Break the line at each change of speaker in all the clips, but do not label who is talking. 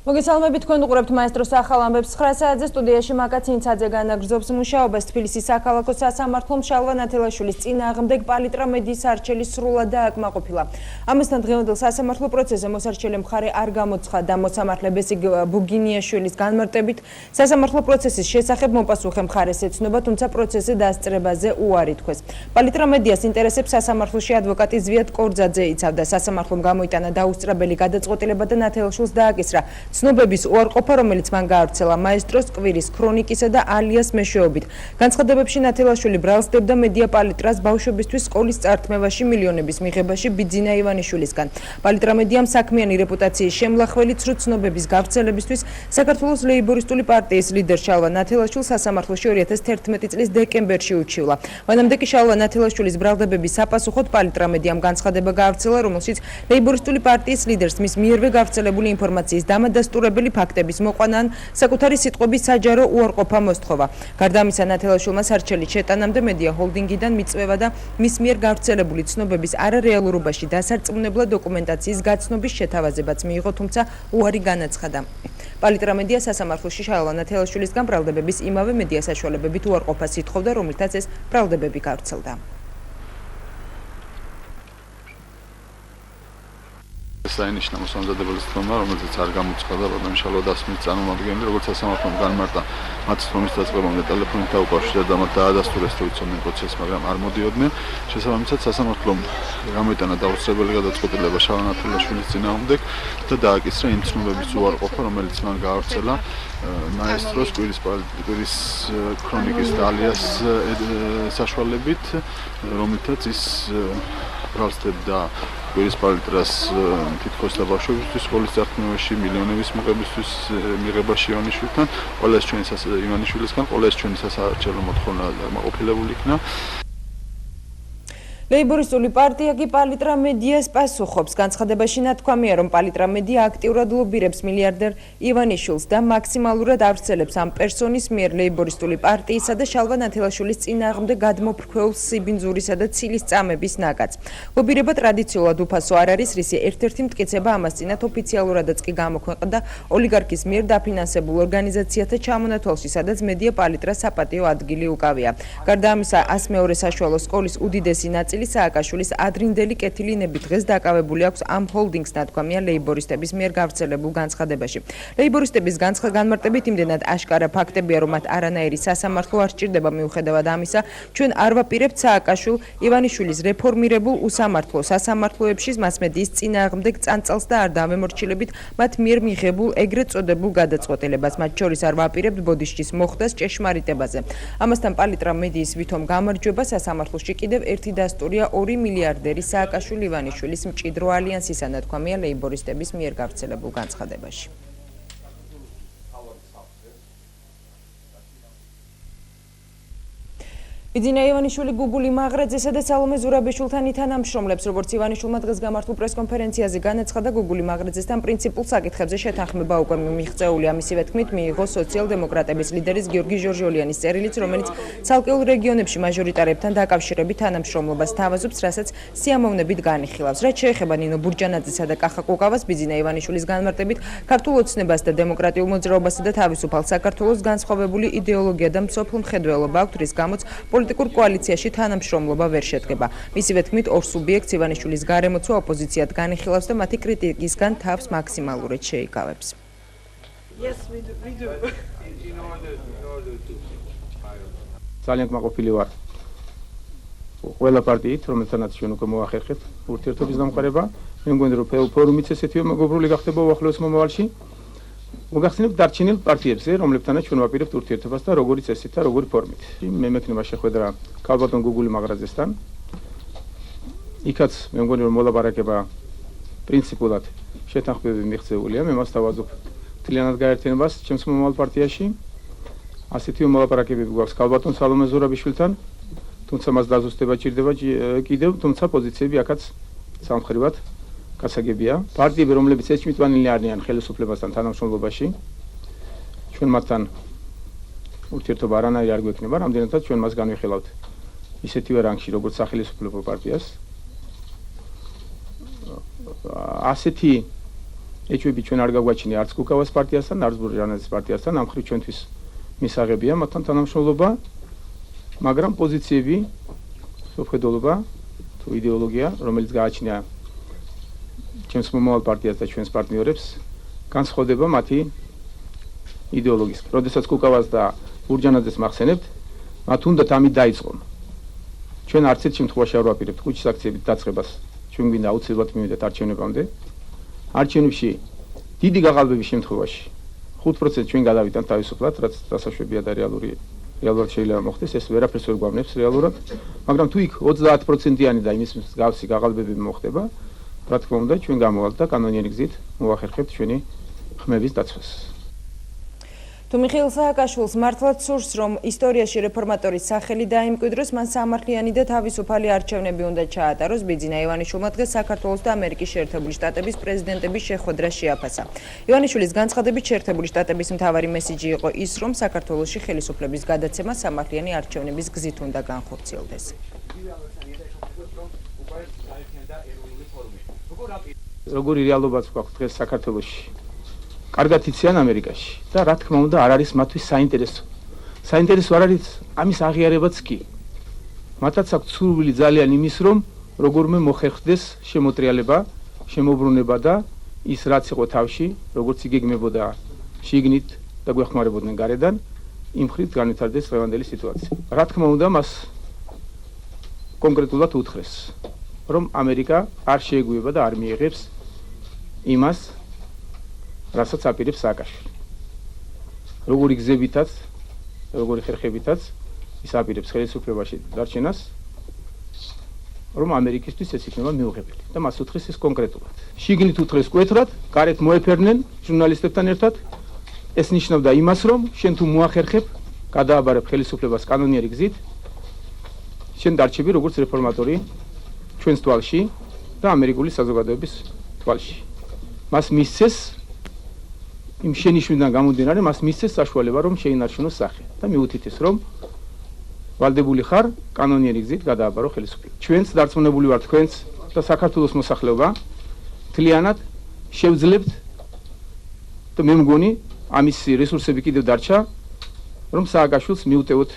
მოგესალმებით, თქვენ უყურებთ მაესტროს ახალ ამბებს 9 საათზე სტუდიაში მაკა ცინცაძე განაგრძობს მუშაობას თბილისის საქალაქო სასამართლომ შალვა ნათელაშვილის წინააღმდეგ პალიტრა მედიის არჩელი სრულად დააკმაყოფილა. ამასთან დღევანდელ სასამართლო პროცესზე მოსარჩელი მხარე არ გამოცხადდა მოსამართლე ბესიკ ბუგინიაშვილის განმარტებით სასამართლო პროცესის შესახებ მოპასუხე მხარეს ეცნობა, თუმცა პროცესზე დასწრებაზე უარი თქვეს. პალიტრა მედიას ინტერესებს სასამართლოში ადვოკატი ზვიად კორძაძე იცავდა. სასამართლომ გამოიტანა დაუსწრებელი გადაწყვეტილება და ნათელაშვილს დააკისრა ცნობების უარყოფა, რომელიც მან გაავრცელა მაესტროს, კვირის, ქრონიკისა და ალიას მეშვეობით. განცხადებებში ნათელაშვილი ბრალსდებდა მედია პალიტრას ბავშვებისთვის სკოლის წართმევაში მილიონების მიღებაში ბიძინა ივანიშვილისგან. პალიტრა მედიამ საქმიანი რეპუტაციის შემლახველი ცრუ ცნობების გავრცელებისთვის საქართველოს ლეიბორისტული პარტიის ლიდერ შალვა ნათელაშვილს სასამართლოში 2011 წლის დეკემბერში უჩივლა. მანამდე კი შალვა ნათელაშვილის ბრალდებების საპასუხოდ პალიტრა მედიამ განცხადება გაავრცელა, რომელშიც ლეიბორისტული პარტიის ლიდერს მის მიერვე გავრცელებული ინფორმაციის დასტურებელი ფაქტების მოყვანა ან საკუთარი სიტყვების საჯარო უარყოფა მოსთხოვა. გარდა ამისა, ნათელაშვილმა სარჩელი შეტანამდე მედია ჰოლდინგიდან მიწვევა და მის მიერ გავრცელებული ცნობების არარეალურობაში დასარწმუნებლად დოკუმენტაციის გაცნობის შეთავაზებაც მიიღო, თუმცა უარი განაცხადა. პალიტრა მედია სასამართლოში შალვა ნათელაშვილისგან ბრალდებების იმავე მედია საშუალებებით უარყოფას ითხოვდა, რომლითაც ეს ბრალდებები გავრცელდა.
საინიშნა მოსამზადებელი სტრომა, რომელზეც არ გამოცხადდა როდესაც შალვა დასმის წარმომადგენელი, როგორც სასამართლომ განმარტა, მათ სტრომის დაწყებამდე ტელეფონით დაუკავშირდა და მათ დაადასტურეს, თუ იცოდნენ პროცესს, მაგრამ არ მოდიოდნენ. შესაბამისად, სასამართლომ გამოიტანა დაუსწრებელი გადაწყვეტილება შალვა ნათელაშვილის წინააღმდეგ და დააკისრა იმ ცნობების უარყოფა, რომელიც მან გაავრცელა მაესტროს, კვირის ქრონიკის და ალიას საშუალებით, რომლითაც ის ბრალსდებდა კვირის პალიტრას თითქოს და ბავშვებისთვის სკოლის წართმევაში მილიონების მიღებაში ივანიშვილთან, ყველა ეს ჩვენი ივანიშვილისგან, ყველა ეს ჩვენი სასარჩელო მოთხოვნა დამაყოფილებული იქნა. ლეიბორისტული პარტია კი პალიტრა მედიას პასუხობს. განცხადებაში ნათქვამია, რომ პალიტრა მედია აქტიურად ლობირებს მილიარდერ ივანიშვილს და მაქსიმალურად ავრცელებს ამ პერსონის მიერ ლეიბორისტული პარტიისა და შალვა ნათელაშვილის წინააღმდეგ გადმოფრქვეულ სიბინძურისა და ცილის წამების ნაკადს. ლობირება ტრადიციულად უფასო არ არის, რისი ერთ-ერთი მტკიცება ამას წინათ ოფიციალურადაც კი გამოქვეყნდა ოლიგარქის მიერ დაფინანსებულ ორგანიზაციათა ჩამონათვალში, სადაც მედია პალიტრას საპატიო ადგილი უკავია. გარდა ამისა, 102 საშუალო სკოლის უდიდესი ნაწილი სააკაშვილის ადრინდელი კეთილინები დღეს დაკავებული აქვს ამ ჰოლდინგს, ნათქვამია ლეიბორისტების მიერ გავრცელებულ განცხადებაში. ლეიბორისტების განმარტებით იმდენად აშკარა ფაქტებია, რომ მათ არანაირი სასამართლო არ სჭირდება. მიუხედავად ამისა, ჩვენ არ ვაპირებთ სააკაშვილ ივანიშვილის რეფორმირებულ უსამართლო სასამართლოებში მასმედიის წინააღმდეგ წანწალს და არ დავემორჩილებით მათ მიერ მიღებულ ეგრეთ წოდებულ გადაწყვეტილებას. მათ შორის არ ვაპირებთ ბოდიშის მოხდას ჭეშმარიტებაზე. ამასთან პალიტრა მედიის ვითომ გამარჯვება სასამართლოში კიდევ ერთი დასტური 2 მილიარდერი სააკაშვილი ივანიშვილის მჭიდრო ალიანსისა, ნათქვამია ლეიბორისტების მიერ გავრცელებულ განცხადებაში. ბიძინა ივანიშვილი გუგული მაღრაძესა და სალომე ზურაბიშვილთან ითანამშრომლებს, როგორც ივანიშვილმა დღეს გამართულ პრესკონფერენციაზე განაცხადა, გუგული მაღრაძესთან პრინციპულ საკითხებზე შეთანხმება უკვე მიღწეულია. მისივე თქმით, მიიღო სოციალ-დემოკრატების ლიდერის გიორგი ჟორჟოლიანის წერილიც, რომელიც ცალკეულ რეგიონებში მაჟორიტარებთან დაკავშირებით თანამშრომლობას თავაზობს, რასაც სიამოვნებით განიხილავს. რაც შეეხება ნინო ბურჯანაძესა და კახა კუკავას, ბიძინა ივანიშვილის განმარტებით, ქართულ ოცნებას და დემოკრატიულ მოძრაობასა და თავისუფალ საქართველოს განსხვავებული იდეოლოგია და მსოფლო მხედველობა აქვთ, რის გამოც პოლიტიკურ კოალიციაში თანამშრომლობა ვერ შედგება. მისივე თქმით, ორ სუბიექტს ივანიშვილის გარემოცვა ოპოზიციად განიხილავს და მათი კრიტიკისგან თავს მაქსიმალურად შეიკავებს.
ძალიან კმაყოფილი ვარ ყველა პარტიით, რომელთანაც ჩვენ უკვე მოახერხეთ ურთიერთობის დამყარება. მე მგონი, რომ ფორუმიც ესეთივე მეგობრული გახდება უახლოეს მომავალში. მოგახსენებთ დარჩენილ პარტიებზე, რომლებთანაც ჩვენ ვაპირებთ ურთიერთობას და როგორი წესით და როგორი ფორმით. მე მექნება შეხვედრა ქალბატონ გუგული მაღრაძესთან. იქაც მე მგონი, რომ მოლაპარაკება პრინციპულად შეთანხმებები მიღწეულია. მე მას დავაძობ მთლიანად გაერთიანებას ჩემს მომავალ პარტიაში. ასეთივე მოლაპარაკებები გვაქვს ქალბატონ სალომე ზურაბიშვილთან, თუმცა მას დაზუსტება ჭირდება კიდევ, თუმცა პოზიციები აქაც სამხრივად გასაგებია. პარტიები, რომლებიც ეჭვმიტყვანილი არიან ხელისუფლებასთან თანამშრომლობაში, ჩვენ მათთან ურთიერთობა არანაირი არ გვექნება, რამდენადაც ჩვენ მას განვიხილავთ ისეთივე რანგში, როგორც სახელმწიფო პარტიას. ასეთი ეჭვები ჩვენ არ გაგვაჩინია არც კუკავას პარტიასთან, არც ბურჟანაძის პარტიასთან, ამ ხრივ ჩვენთვის მისაღებია მათთან თანამშრომლობა, მაგრამ პოზიციები, სოფხედულობა თუ იდეოლოგია, რომელიც გააჩნია ჩვენს მომავალ პარტიას და ჩვენს პარტნიორებს, განსხვავდება მათი იდეოლოგიისგან. როდესაც კუკავას და ბურჟანაძეს მახსენებთ, მათ უნდათ ამით დაიწყონ. ჩვენ არც ერთ შემთხვევაში არ ვაპირებთ კუჩის აქციებით დაწყებას. ჩვენ გვინდა აუცილებლად მივიდეთ არჩევნებამდე. არჩევნებში დიდი გაყალბების შემთხვევაში 5% ჩვენ გადავიდანთ თავისუფლად, რაც დასაშვებია და რეალურად შეიძლება მოხდეს, ეს ვერაფერს ვერ გვავნებს რეალურად, მაგრამ თუ იქ 30%-იანი და იმის მსგავსი გაყალბები მოხდება, რა თქმა უნდა, ჩვენ გამოვალთ და კანონიერი გზით მოვახერხებთ ჩვენი ხმების დაცვას.
თუ მიხეილ სააკაშვილს მართლაც სურს, რომ ისტორიაში რეფორმატორის სახელი დაიმკვიდროს, მან სამართლიანი და თავისუფალი არჩევნები უნდა ჩაატაროს. ბიძინა ივანიშვილმა დღეს საქართველოს და ამერიკის შეერთებული შტატების პრეზიდენტების შეხვედრა შეაფასა. ივანიშვილის განცხადებით, შეერთებული შტატების მთავარი მესიჯი იყო ის, რომ საქართველოში ხელისუფლების გადაცემა სამართლიანი არჩევნების გზით უნდა განხორციელდეს.
როგორი რეალობაც გვაქვს დღეს საქართველოში? კარგად იციან ამერიკაში და რა თქმა უნდა არ არის მათთვის საინტერესო. საინტერესო არ არის ამის აღიარებაც კი. მათაც აქვს სურვილი ძალიან იმის, რომ როგორმე მოხერხდეს შემოტრიალება, შემოbrunება და ის რაც იყო თავში, როგორც იგეგმებოდა შიგნით და გვეხმარებოდნენ გარედან, იმ ხრივ განვითარდეს დღევანდელი სიტუაცია. რა თქმა უნდა მას კონკრეტულად უთხრეს, რომ ამერიკა არ შეეგუება და არ მიიღებს იმას, რასაც აპირებს სააკაშვილი. როგორი გზებითაც, როგორი ხერხებითაც ის აპირებს ხელისუფლებაში დარჩენას, რომ ამერიკისთვის ეს იქნება მიუღებელი და მას უთხრეს ეს კონკრეტულად. შიგნით უთხრეს კვეთრად, გარეთ მოეფერნენ ჟურნალისტებთან ერთად. ეს ნიშნავდა იმას, რომ შენ თუ მოახერხებ, გადააბარებ ხელისუფლებას კანონიერი გზით, შენ დარჩები როგორც რეფორმატორი ჩვენს თვალში და ამერიკული საზოგადოების თვალში. მას მისცეს იმ შენიშვნიდან გამომდინარე, მას მისცეს საშუალება, რომ შეინარჩუნოს სახე და მიუთითეს, რომ ვალდებული ხარ კანონიერი გზით გადააბარო ხელისუფლება. ჩვენც დარწმუნებული ვართ თქვენც და საქართველოს მოსახლეობა მთლიანად შევძლებთ და მე მგონი ამის რესურსები კიდევ დარჩა, რომ სააკაშვილს მიუტევოთ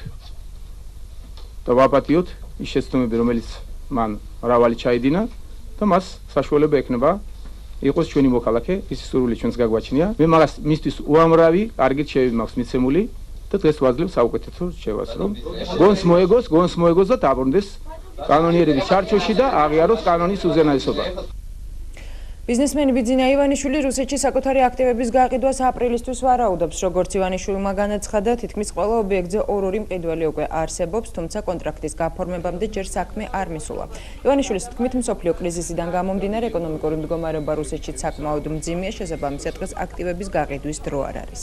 და ვაპატიოთ ის შეცდომები, რომელიც მან მრავალი ჩაიდინა და მას საშუალება ექნება იყოს ჩვენი მოქალაქე, ის სურვილი ჩვენს გაგვაჩნია. მე მაგას მისთვის უამრავი კარგი რჩევები მაქვს მიცემული და დღეს ვაძლევ საუკეთესო რჩევას, რომ გონს მოეგოს და დაბრუნდეს კანონიერების ჩარჩოში და აღიაროს კანონის უზენაესობა.
ბიზნესმენი ბიძინა ივანიშვილი რუსეთში საკუთარი აქტივების გაყიდვას აპრილისთვის ვარაუდობს. როგორც ივანიშვილმა განაცხადა, თითქმის ყველა ობიექტზე ორ-ორი მყიდველი უკვე არსებობს, თუმცა კონტრაქტის გაფორმებამდე ჯერ საქმე არ მისულა. ივანიშვილის თქმით, მსოფლიო კრიზისიდან გამომდინარე ეკონომიკური მდგომარეობა რუსეთში საკმაოდ მძიმეა, შესაბამისად დღეს აქტივების გაყიდვის დრო არ არის.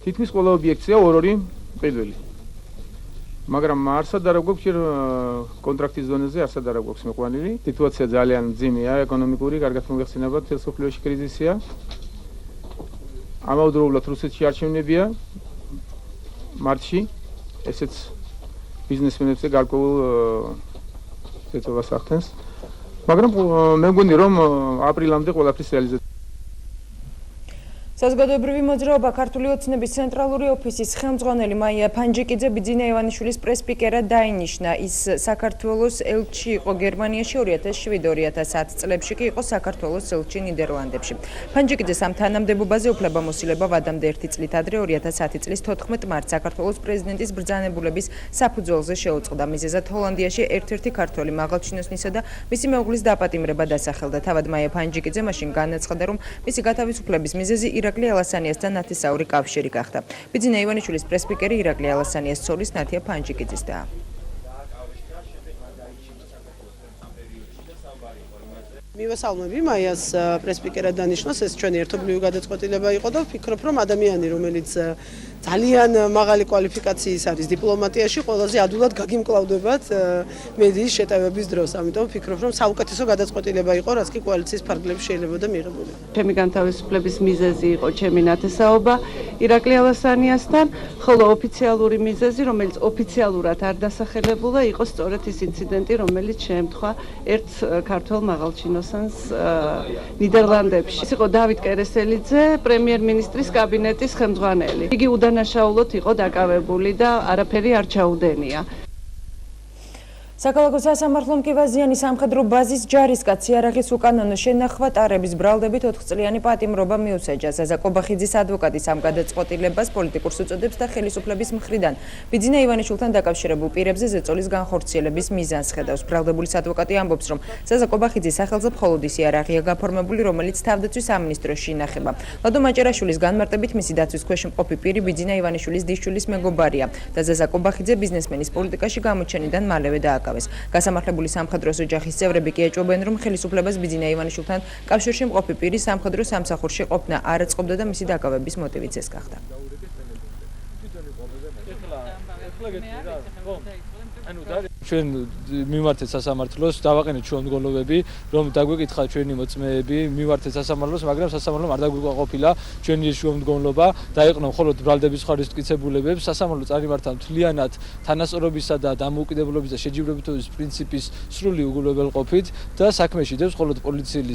თითქმის ყველა ობიექტზეა ორ-ორი მყიდველი. მაგრამ არსად არ გვაქვს კონტრაქტის დონეზე, არსად არ გვაქვს მიყვანილი. სიტუაცია ძალიან მძიმეა, ეკონომიკური, კარგად მოგეხსენებათ, სოფლიოში კრიზისია. ამავდროულად რუსეთში არჩევნებია მარტში, ესეც ბიზნესმენებზე გარკვეულ ზეწობას ახდენს. მაგრამ მე მგონი, რომ აპრილამდე ყველაფრის რეალიზაცია.
საზოგადოებრივი მოძრაობა ქართული ოცნების ცენტრალური ოფისის ხელმძღვანელი მაია ფანჯიკიძე ბიძინა ივანიშვილის პრესპიკერად დაინიშნა. ის საქართველოს ელჩი იყო გერმანიაში 2007-2010 წლებში კი იყო საქართველოს ელჩი ნიდერლანდებში. ფანჯიკიძეს ამ თანამდებობაზე უფლებამოსილება ვადამდე 1 წლით ადრე 2010 წლის 14 მარტს საქართველოს პრეზიდენტის ბრძანებულების საფუძველზე შეუწყდა. მიზეზად ჰოლანდიაში ერთ-ერთი ქართველი მაღალჩინოსნისა და მისი მეუღლის დაპატიმრება დასახელდა. თავად მაია ფანჯიკიძე მაშინ განაცხადა, რომ მისი გათავისუფლების მიზეზი ირაკლი ალასანიასთან ნათესაური კავშირი გახდა. ბიძინა ივანიშვილის პრესპიკერი ირაკლი ალასანიას ცოლის ნათია ფანჯიკიძის და.
მივესალმები მაიას პრესპიკერად დანიშნოს, ეს ჩვენი ერთობლივი გადაწყვეტილება იყო და ვფიქრობ, რომ ადამიანი, რომელიც ძალიან მაღალი კვალიფიკაციის არის დიპლომატიაში, ყველაზე ადვილად გაგიმკლავდებათ მედიის შეტევების დროს. ამიტომ ვფიქრობ, რომ საუკეთესო გადაწყვეტილება იყო, რაც კი კოალიციის ფარგლებში შეიძლება და მიიღებოდა.
ჩემი განთავისუფლების მიზეზი იყო ჩემი ნათესაობა ირაკლი ალასანიასთან, ხოლო ოფიციალური მიზეზი, რომელიც ოფიციალურად არ დასახელებულა, იყო სწორედ ის ინციდენტი, რომელიც შეემთხვა ერთ ქართველ მაღალჩინოსანს ნიდერლანდებში. ის იყო დავით კერესელიძე, პრემიერ-მინისტრის კაბინეტის ხელმძღვანელი. იგი udანაშაულოდ იყო დაკავებული და არაფერი არ ჩაუდენია.
საქალაქო სასამართლომ მკივაზიანი სამხედრო ბაზის ჯარისკაცი იარაღის უკანონო შენახვა ტარების ბრალდებით 4 წლიანი პატიმრობა მიუსაჯა. ზაზა კობახიძის ადვოკატის ამ გადაწყვეტილებას პოლიტიკურს უწოდებს და ხელისუფლების მხრიდან ბიძინა ივანიშვილთან დაკავშირებულ პირებზე ზეწოლის განხორციელების მიზანს ხედავს. ბრალდებულის ადვოკატი ამბობს, რომ ზაზა კობახიძის სახელზე მხოლოდ ის იარაღია გაფორმებული, რომელიც თავდაცვის სამინისტროში ინახება. ლადო მაჭერაშვილის განმარტებით მისი დაცვის ქვეშ მყოფი პირი ბიძინა ივანიშვილის დისჩვილის მეგობარია და ზაზა კობახიძე ბიზნესმენის პოლიტიკაში გამოჩენიდან მალევე დააკავეს. გასამართლებული სამხედროს ოჯახის წევრები კი ეჭვობენ, რომ ხელისუფლებას ბიძინა ივანიშვილთან კავშირში მყოფი პირი სამხედრო სამსახურში ყოფნა არ აწყობდა და მისი დაკავების მოტივიც ეს გახდა.
ჩვენ მივმართეთ სასამართლოს, დავაყენეთ შუამდგომლობები, რომ დაგვეკითხა ჩვენი მოწმეები, მივმართეთ სასამართლოს, მაგრამ სასამართლომ არ დაგვიყვაყოფილა ჩვენი შუამდგომლობა, დაეყნა მხოლოდ ბრალდების ხარის მტკიცებულებებს. სასამართლო წარიმართა მთლიანად თანასწორობისა და დამოუკიდებლობის და შეჯიბრებითობის პრინციპის სრული უგულებელყოფით და საქმეში დებს მხოლოდ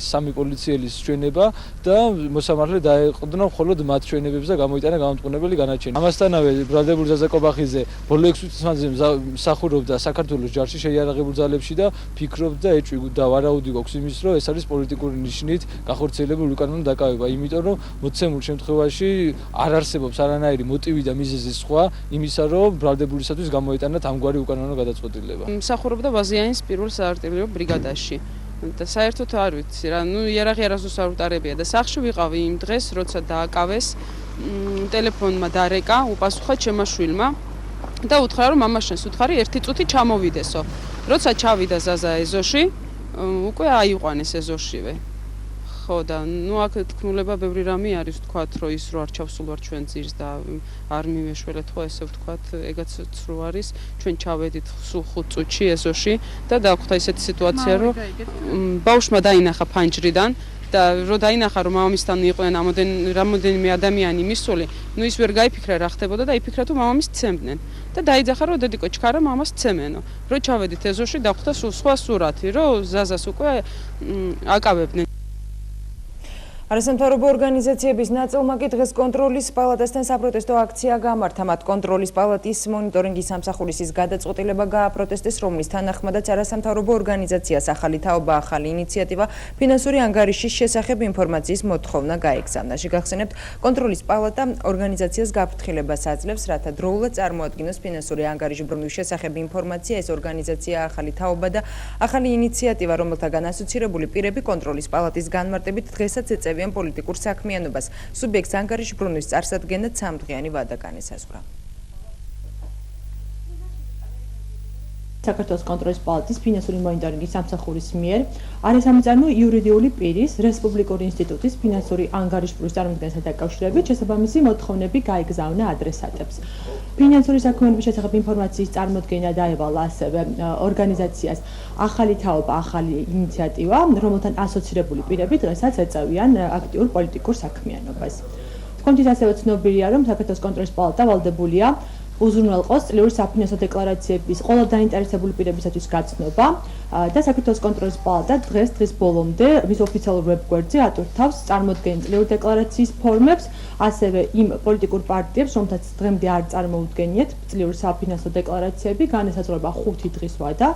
სამი პოლიციელის ჩვენება და მოსამართლე დაეყნა მხოლოდ მათ ჩვენებებს და გამოიტანა გამომტყუნებელი განაჩენი. ამასთანავე ბრალდებული ზაზა კობახიძე ბოლო 6 წლის მანძილზე მსახურობდა საქართველოს ჯარში შეიარაღებულ ძალებში და ფიქრობდა ეჭვი და ვარაუდი გვაქვს იმის, რომ ეს არის პოლიტიკური ნიშნით განხორციელებული უკანონო დაკავება, იმიტომ რომ მოცემულ შემთხვევაში არ არსებობს არანაირი მოტივი და მიზეზი სხვა იმისა, რომ ბრალდებულისათვის გამოეტანათ ამგვარი უკანონო გადაწყვეტილება.
მსახურობდა ბაზიანის პირველ საარტილერიო ბრიგადაში. და საერთოდ არ ვიცი რა, იარაღი არასდროს არ უტარებია და სახლში ვიყავი იმ დღეს, როცა დააკავეს, ტელეფონმა დარეკა, უპასუხა ჩემმა შვილმა. და უთხრა, რომ მამაშენს უთხარი 1 წუთი ჩამოვიდესო. როცა ჩავიდა ზაზა ეზოში, უკვე აიყვანეს ეზოშივე. ხო და აქ თქმულება ბევრი რამე არის, ვთქვათ, რომ ის რო არ ჩავსულვარ ჩვენ ძირს და არ მივეშველეთ ხო ესე ვთქვათ, ეგაც რო არის, ჩვენ ჩავედით სულ 5 წუთში ეზოში და დაგვხვდა ესეთი სიტუაცია, რომ ბავშვმა დაინახა ფანჯრიდან და რო დაინახა რომ მამამისთან იყვნენ რამოდენიმე ადამიანი მისული, ის ვერ გაიფიქრა რა ხდებოდა და იფიქრა თუ მამამისს ცემდნენ და დაიძახა რომ დედიკო ჩქარა მამას ცემენო. რო ჩავედით ეზოში დახვდა სულ სხვა სურათი, რომ ზაზას უკვე აკავებდნენ.
არასამთავრობო ორგანიზაციების ნაწილმა კი დღეს კონტროლის პალატასთან საპროტესტო აქცია გამართა. მათ კონტროლის პალატის მონიტორინგის სამსახურისის გადაწყვეტილება გააპროტესტეს, რომლის თანახმადაც არასამთავრობო ორგანიზაციას ახალი თაობა, ახალი ინიციატივა ფინანსური ანგარიშის შესახებ ინფორმაციის მოთხოვნა გაეგზავნა. შეგახსენებთ, კონტროლის პალატა ორგანიზაციას გაფრთხილებას აძლევს, რათა დროულად წარმოადგინოს ფინანსური ანგარიშბრუნვის შესახებ ინფორმაცია. ეს ორგანიზაცია ახალი თაობა და ახალი ინიციატივა, რომელთაგან ასოცირებული პირები კონტროლის პალატის განმარტებით დღესაც ეწევიან პოლიტიკურ საქმიანობას. სუბიექტს ანგარიშბრუნვის წარსადგენად 3 დღიანი ვადა განესაზღვრა.
საქართველოს კონტროლის პალატის ფინანსური მონიტორინგის სამსახურის მიერ არის სამწარმო იურიდიული პირის რესპუბლიკური ინსტიტუტის ფინანსური ანგარიშბრუნვის წარმოქმნასთან დაკავშირებით შესაბამისი მოთხოვნები გაეგზავნა ადრესატებს. ფინანსური საქმიანობის შესახებ ინფორმაციის წარმოდგენა დაევალა ასევე ორგანიზაციას ახალი თაობა, ახალი ინიციატივა, რომელთან ასოცირებული პირები დღესაც ეწევიან აქტიურ პოლიტიკურ საქმიანობას. თქვენთვის ასევე ცნობილია, რომ საქართველოს კონტროლის პალატა ვალდებულია უზრუნველყოს წლიური საფინანსო დეკლარაციების ყველა დაინტერესებული პირებისათვის გაცნობა და საქართველოს კონტროლის პალატა დღის ბოლომდე მის ოფიციალურ ვებგვერდზე ატვირთავს წარმოდგენილ წლიური დეკლარაციის ფორმებს, ასევე იმ პოლიტიკურ პარტიებს, რომელთაც დღემდე არ წარმოუდგენიათ წლიური საფინანსო დეკლარაციები, განესაზღვრება 5 დღის ვადა.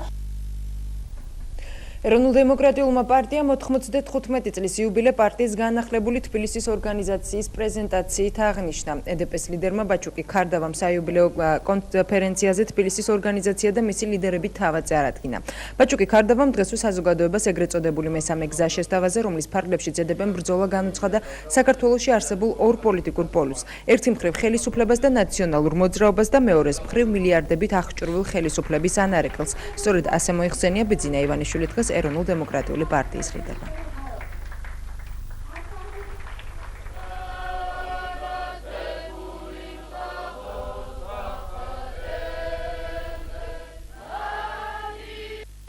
ეროვნულ-დემოკრატიულმა პარტიამ 95 წლის იუბილე პარტიის განახლებული თბილისის ორგანიზაციის პრეზენტაციით აღნიშნა. ედპ-ის ლიდერმა ბაჩუკი ქარდავამ საიუბილეო კონფერენციაზე თბილისის ორგანიზაცია და მისი ლიდერები თავად წარადგინა. ბაჩუკი ქარდავამ დღესვე საზოგადოებას ეგრეთ წოდებული მესამე გზა შესთავაზე, რომლის ფარგლებში ძედებენ ბრძოლა განუცხადა საქართველოში არსებულ ორ პოლიტიკურ პოლუსს. ერთი მხრივ ხელისუფლებას და ნაციონალურ მოძრაობას და მეორეს მხრივ მილიარდებით აღჭურვილ ხელისუფლების ანარეკლს. სწორედ ასე მოიხსენია ბიძინა ივანიშვილი დღეს ეროვნულ-დემოკრატიული პარტიის ლიდერმა.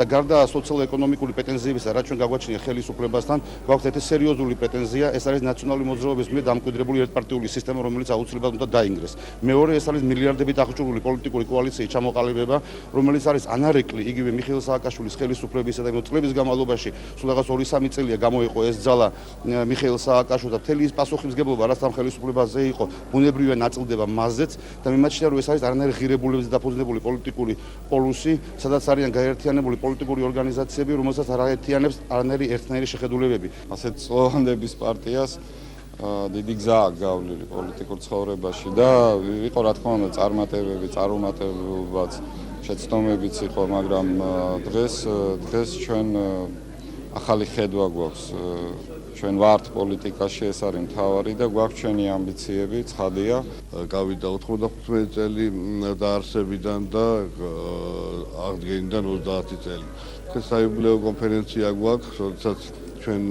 და გარდა სოციალურ-ეკონომიკური პრეტენზიებისა, რაც ჩვენ გაგვაჩნია ხელისუფლებასთან, გვაქვს ერთი სერიოზული პრეტენზია, ეს არის ნაციონალური მოძრაობის მიერ დამკვიდრებული ერთპარტიული სისტემა, რომელიც აუცილებლად უნდა დაინგრეს. მეორე, ეს არის მილიარდებით აღჭურვილი პოლიტიკური კოალიციის ჩამოყალიბება, რომელიც არის ანარეკლი იგივე მიხეილ სააკაშვილის ხელისუფლებისა და წლების განმავლობაში, სულ რაღაც 2-3 წელია გამოიყო ეს ძალა მიხეილ სააკაშვილს და მთელი ის პასუხისმგებლობა, რაც ამ ხელისუფლებაზე იყო, ბუნებრივია ნაწილდება მასზეც და მიმაჩნია, რომ ეს არის არანაირი ღირებულებებზე დაფუძნებული პოლიტიკური პოლუსი, სადაც არიან გაერთიანებული პოლიტიკური ორგანიზაციები, რომელსაც არ აერთიანებს არანაირი ერთნაირი შეხედულებები.
ასეთ წლოვანდების პარტიას დიდი გზა აქვს გავლილი პოლიტიკურ ცხოვრებაში და იყო რა თქმა უნდა წარმატებები, წარუმატებლობაც, შეცდომებიც იყო, მაგრამ დღეს ჩვენ ახალი ხედვა გვაქვს. ჩვენ ვართ პოლიტიკაში, ეს არის მთავარი და გვაქვს ჩვენი ამბიციები, ცხადია.
გავიდა 95 წელი დაარსებიდან და აღდგენიდან 30 წელი. ეს საიუბილეო კონფერენცია გვაქვს, როდესაც ჩვენ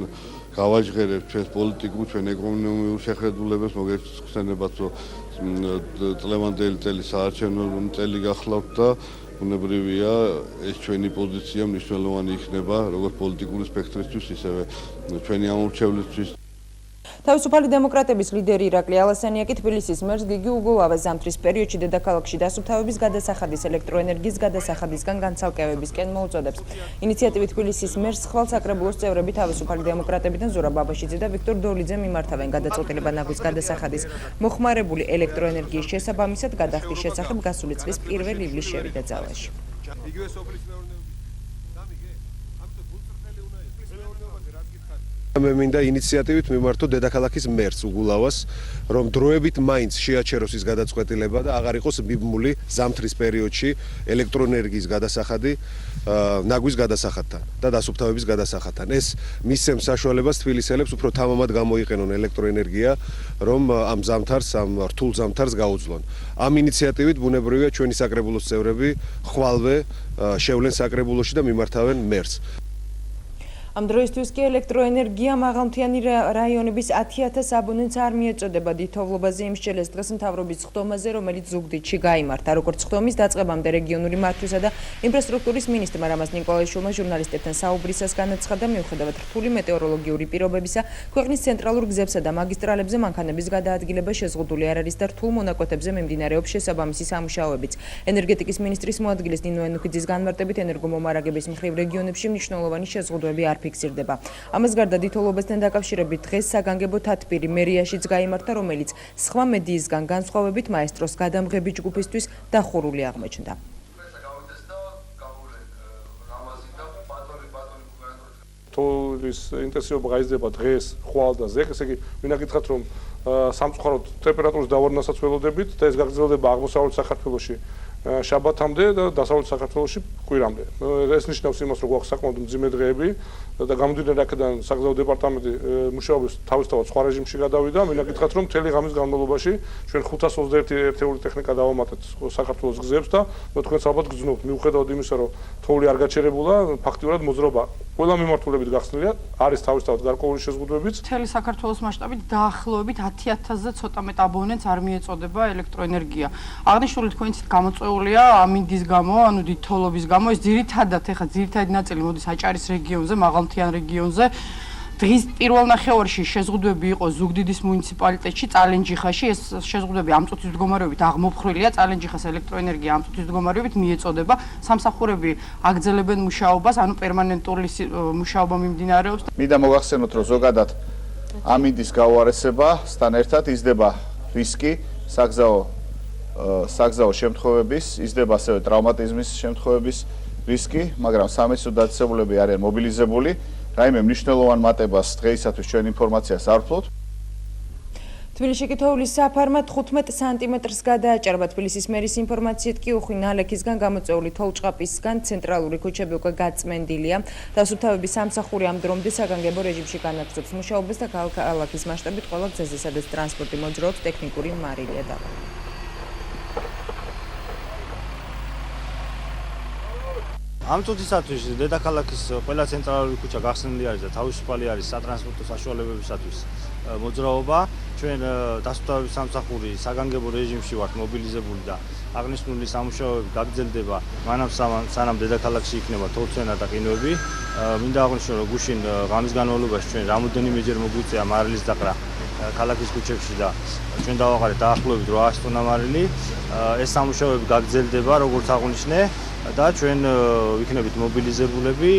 გავაჟღერებთ ჩვენს პოლიტიკურ, ჩვენ ეკონომიურ შეხედულებებს, მოგეხსენებათ, რომ წლევანდელი წელი საარჩევნო წელი გახლავთ და ბუნებრივია ეს ჩვენი პოზიცია მნიშვნელოვანი იქნება როგორც პოლიტიკური სპექტრისთვის, ისევე ჩვენი ამორჩევლისთვის.
თავისუფალი დემოკრატების ლიდერი ირაკლი ალასანიაკი თბილისის მერს გიგი უგულავას ზამთრის პერიოდში დედაქალაქში დასუფთავების გადასახადის ელექტროენერგიის გადასახადისგან განცალკევებისკენ მოუწოდებს. ინიციატივით თბილისის მერს ხვალ საკრებულოს წევრები თავისუფალი დემოკრატებიდან ზურაბ ბაბაშიძე და ვიქტორ დოლიძე მიმართავენ გადაწყვეტილება ნაგვის გადასახადის მოხმარებული ელექტროენერგიის შესაბამისად გადახდის შესახებ გასული წლის 1 ივლისს შევიდა ძალაში.
მე მინდა ინიციატივით მიმართო დედაქალაქის მერს უგულავას, რომ დროებით მაინც შეაჩეროს ის გადაწყვეტილება და აღარ იყოს მიბმული ზამთრის პერიოდში ელექტროენერგიის გადასახადი ნაგვის გადასახადთან და დასუფთავების გადასახადთან. ეს მისცემს საშუალებას თბილისელებს უფრო თამამად გამოიყენონ ელექტროენერგია, რომ ამ ზამთარს, ამ რთულ ზამთარს გაუძლონ. ამ ინიციატივით ბუნებრივია ჩვენი საკრებულოს წევრები ხვალვე შევლენ საკრებულოში და მიმართავენ მერს.
ამ დროისთვის კი ელექტროენერგია მაღალმთიანი რაიონების 10,000 აბონენტს არ მიეწოდება. დიდთოვლობაზე იმსჯელეს დღეს მთავრობის ხდომაზე, რომელიც ზუგდიდში გაიმართა. როგორც ხდომის დაწყებამდე რეგიონული მართვისა და ინფრასტრუქტურის მინისტრმა რამაზ ნიკოლაიშვილმა ჟურნალისტებთან საუბრისას განაცხადა, მიუხედავად რთული მეტეოროლოგიური პირობებისა, ქვეყნის ცენტრალურ გზებსა და მაგისტრალებზე მანქანების გადაადგილება შეზღუდული არ არის და რთულ მონაკვეთებზე მიმდინარეობს შესაბამისი სამუშაოებიც. ენერგეტიკის მინისტრის მოადგილის ნინო ენუქიძის განმარტებით ენერგომომარაგების მხრივ რეგიონებში მნიშვნელოვანი შეზღუდვები არ ფიქსირდება. ამას გარდა დიდთოვლობასთან დაკავშირებით დღეს საგანგებო თათბირი მერიაშიც გაიმართა, რომელიც სხვა მედიისგან განსხვავებით მაესტროს გადამღები ჯგუფისთვის დახურული აღმოჩნდა.
თოვლის ინტენსივობა გაიზრდება დღეს, ხვალ და ზეკ, ესე იგი, მინდა გითხრათ, რომ სამწუხაროდ ტემპერატურის დავარდნასაც ველოდებით და ეს გაგრძელდება აღმოსავლეთ საქართველოში შაბათამდე და დასავლეთ საქართველოში კვირამდე. ეს ნიშნავს იმას, რომ გვაქვს საკმაოდ მძიმე დღეები და გამომდინარე აქედან საგზაო დეპარტამენტი მუშაობის თავისთავად სხვა რეჟიმში გადავიდა. მინდა გითხრათ, რომ მთელი ღამის განმავლობაში ჩვენ 521 ერთეული ტექნიკა დავამატეთ საქართველოს გზებს და თქვენს ალბათ გძნობთ, მიუხედავად იმისა, რომ თოვლი არ გაჩერებულა, ფაქტიურად მოძრაობა ყველა მიმართულებით გახსნილია, არის თავისთავად გარკვეული შეზღუდვებიც.
მთელი საქართველოს მასშტაბით დაახლოებით 10,000-ზე ცოტა მეტ აბონენტს არ მიეწოდება ელექტროენერგია. აღნიშნული თქვენიც გამოწვეულია ამინდის გამო, ანუ დიდთოვლობის გამო, ეს ძირითადად ძირითადი ნაწილი მოდის აჭარის რეგიონზე, მაღალმთიან რეგიონზე. დღის პირველ ნახევარში შეზღუდვები იყო ზუგდიდის მუნიციპალიტეტში, წალენჯიხაში, ეს შეზღუდვები ამ წუთის მდგომარეობით აღმოფხრილია, წალენჯიხას ელექტროენერგია ამ წუთის მდგომარეობით მიეწოდება, სამსახურები აგრძელებენ მუშაობას, ანუ პერმანენტული მუშაობა მიმდინარეობს.
მინდა მოგახსენოთ, რომ ზოგადად ამინდის გაუარესებასთან ერთად იზრდება რისკი საგზაო შემთხვევების, იზრდება ასევე ტრავმატიზმის შემთხვევების რისკი, მაგრამ სამედიცინო დაწესებულები არიან მობილიზებული. რაიმე მნიშვნელოვან მატებას დღეისათვის ჩვენ ინფორმაციას არ ვთვლოთ.
თბილისში კი თოვლის საფარმა 15 სანტიმეტრს გადააჭარბა. თბილისის მერის ინფორმაციით კი უხვი ნალექისგან გამოწვეული თოვლჭყაპისგან ცენტრალური ქუჩები უკვე გაწმენდილია. დასუფთავების სამსახური ამ დრომდე საგანგებო რეჟიმში განაგრძობს მუშაობას და ქალაქის მასშტაბით ყველა გზაზე, სადაც ტრანსპორტი მოძრაობს, ტექნიკური მარილია დაყოლილი.
ამ წუთისათვის დედაქალაქის ყველა ცენტრალური ქუჩა გახსნილი არის და თავისუფალი არის სატრანსპორტო საშუალებებისათვის მოძრაობა. ჩვენ დასუფთავების სამსახური საგანგებო რეჟიმში ვართ მობილიზებული და აღნიშნული სამუშაოები გაგრძელდება მანამ სანამ დედაქალაქში იქნება თოლცვენა და ყინვები. მინდა აღვნიშნო, რომ გუშინ ღამის განმავლობაში ჩვენ რამოდენიმეჯერ მოგვიწია მარილის დაყრა ქალაქის ქუჩებში და ჩვენ დავაყარეთ დაახლოებით 800 ტონა მარილი. ეს სამუშაოები გაგრძელდება, როგორც აღვნიშნე და ჩვენ ვიქნებით მობილიზებულები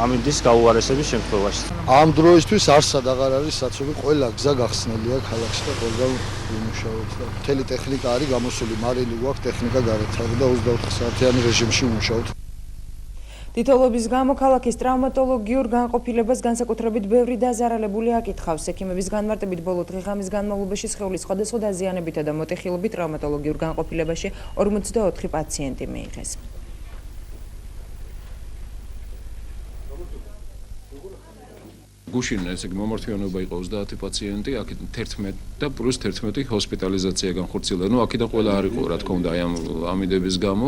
ამინდის გაუარესების შემთხვევაში.
ამ დროისთვის არსად აღარ არის საცობი, ყველა გზა გახსნილია ქალაქში და ყველგან ვიმუშაობთ და მთელი ტექნიკა არის გამოსული, მარილი გვაქვს, ტექნიკა გარეთ არის და 24 საათიანი რეჟიმში ვიმუშაობთ.
თითოეულობის გამო ქალაქის ტრავმატოლოგიურ განყოფილებას განსაკუთრებით ბევრი დაზარალებული აკითხავს. ექიმების განმარტებით ბოლო დღე-ღამის განმავლობაში სხეულის სხვადასხვა დაზიანებითა და მოტეხილობით ტრავმატოლოგიურ განყოფილებაში 44 პაციენტი მიიღეს.
გუშინ ესე იგი მომართვიანობა იყო 30 პაციენტი, აქეთ 11 და პლუს 11 ჰოსპიტალიზაცია განხორციელდა. ნუ აქედან ყველა არ იყო, რა თქმა უნდა, აი ამ ამინდების გამო.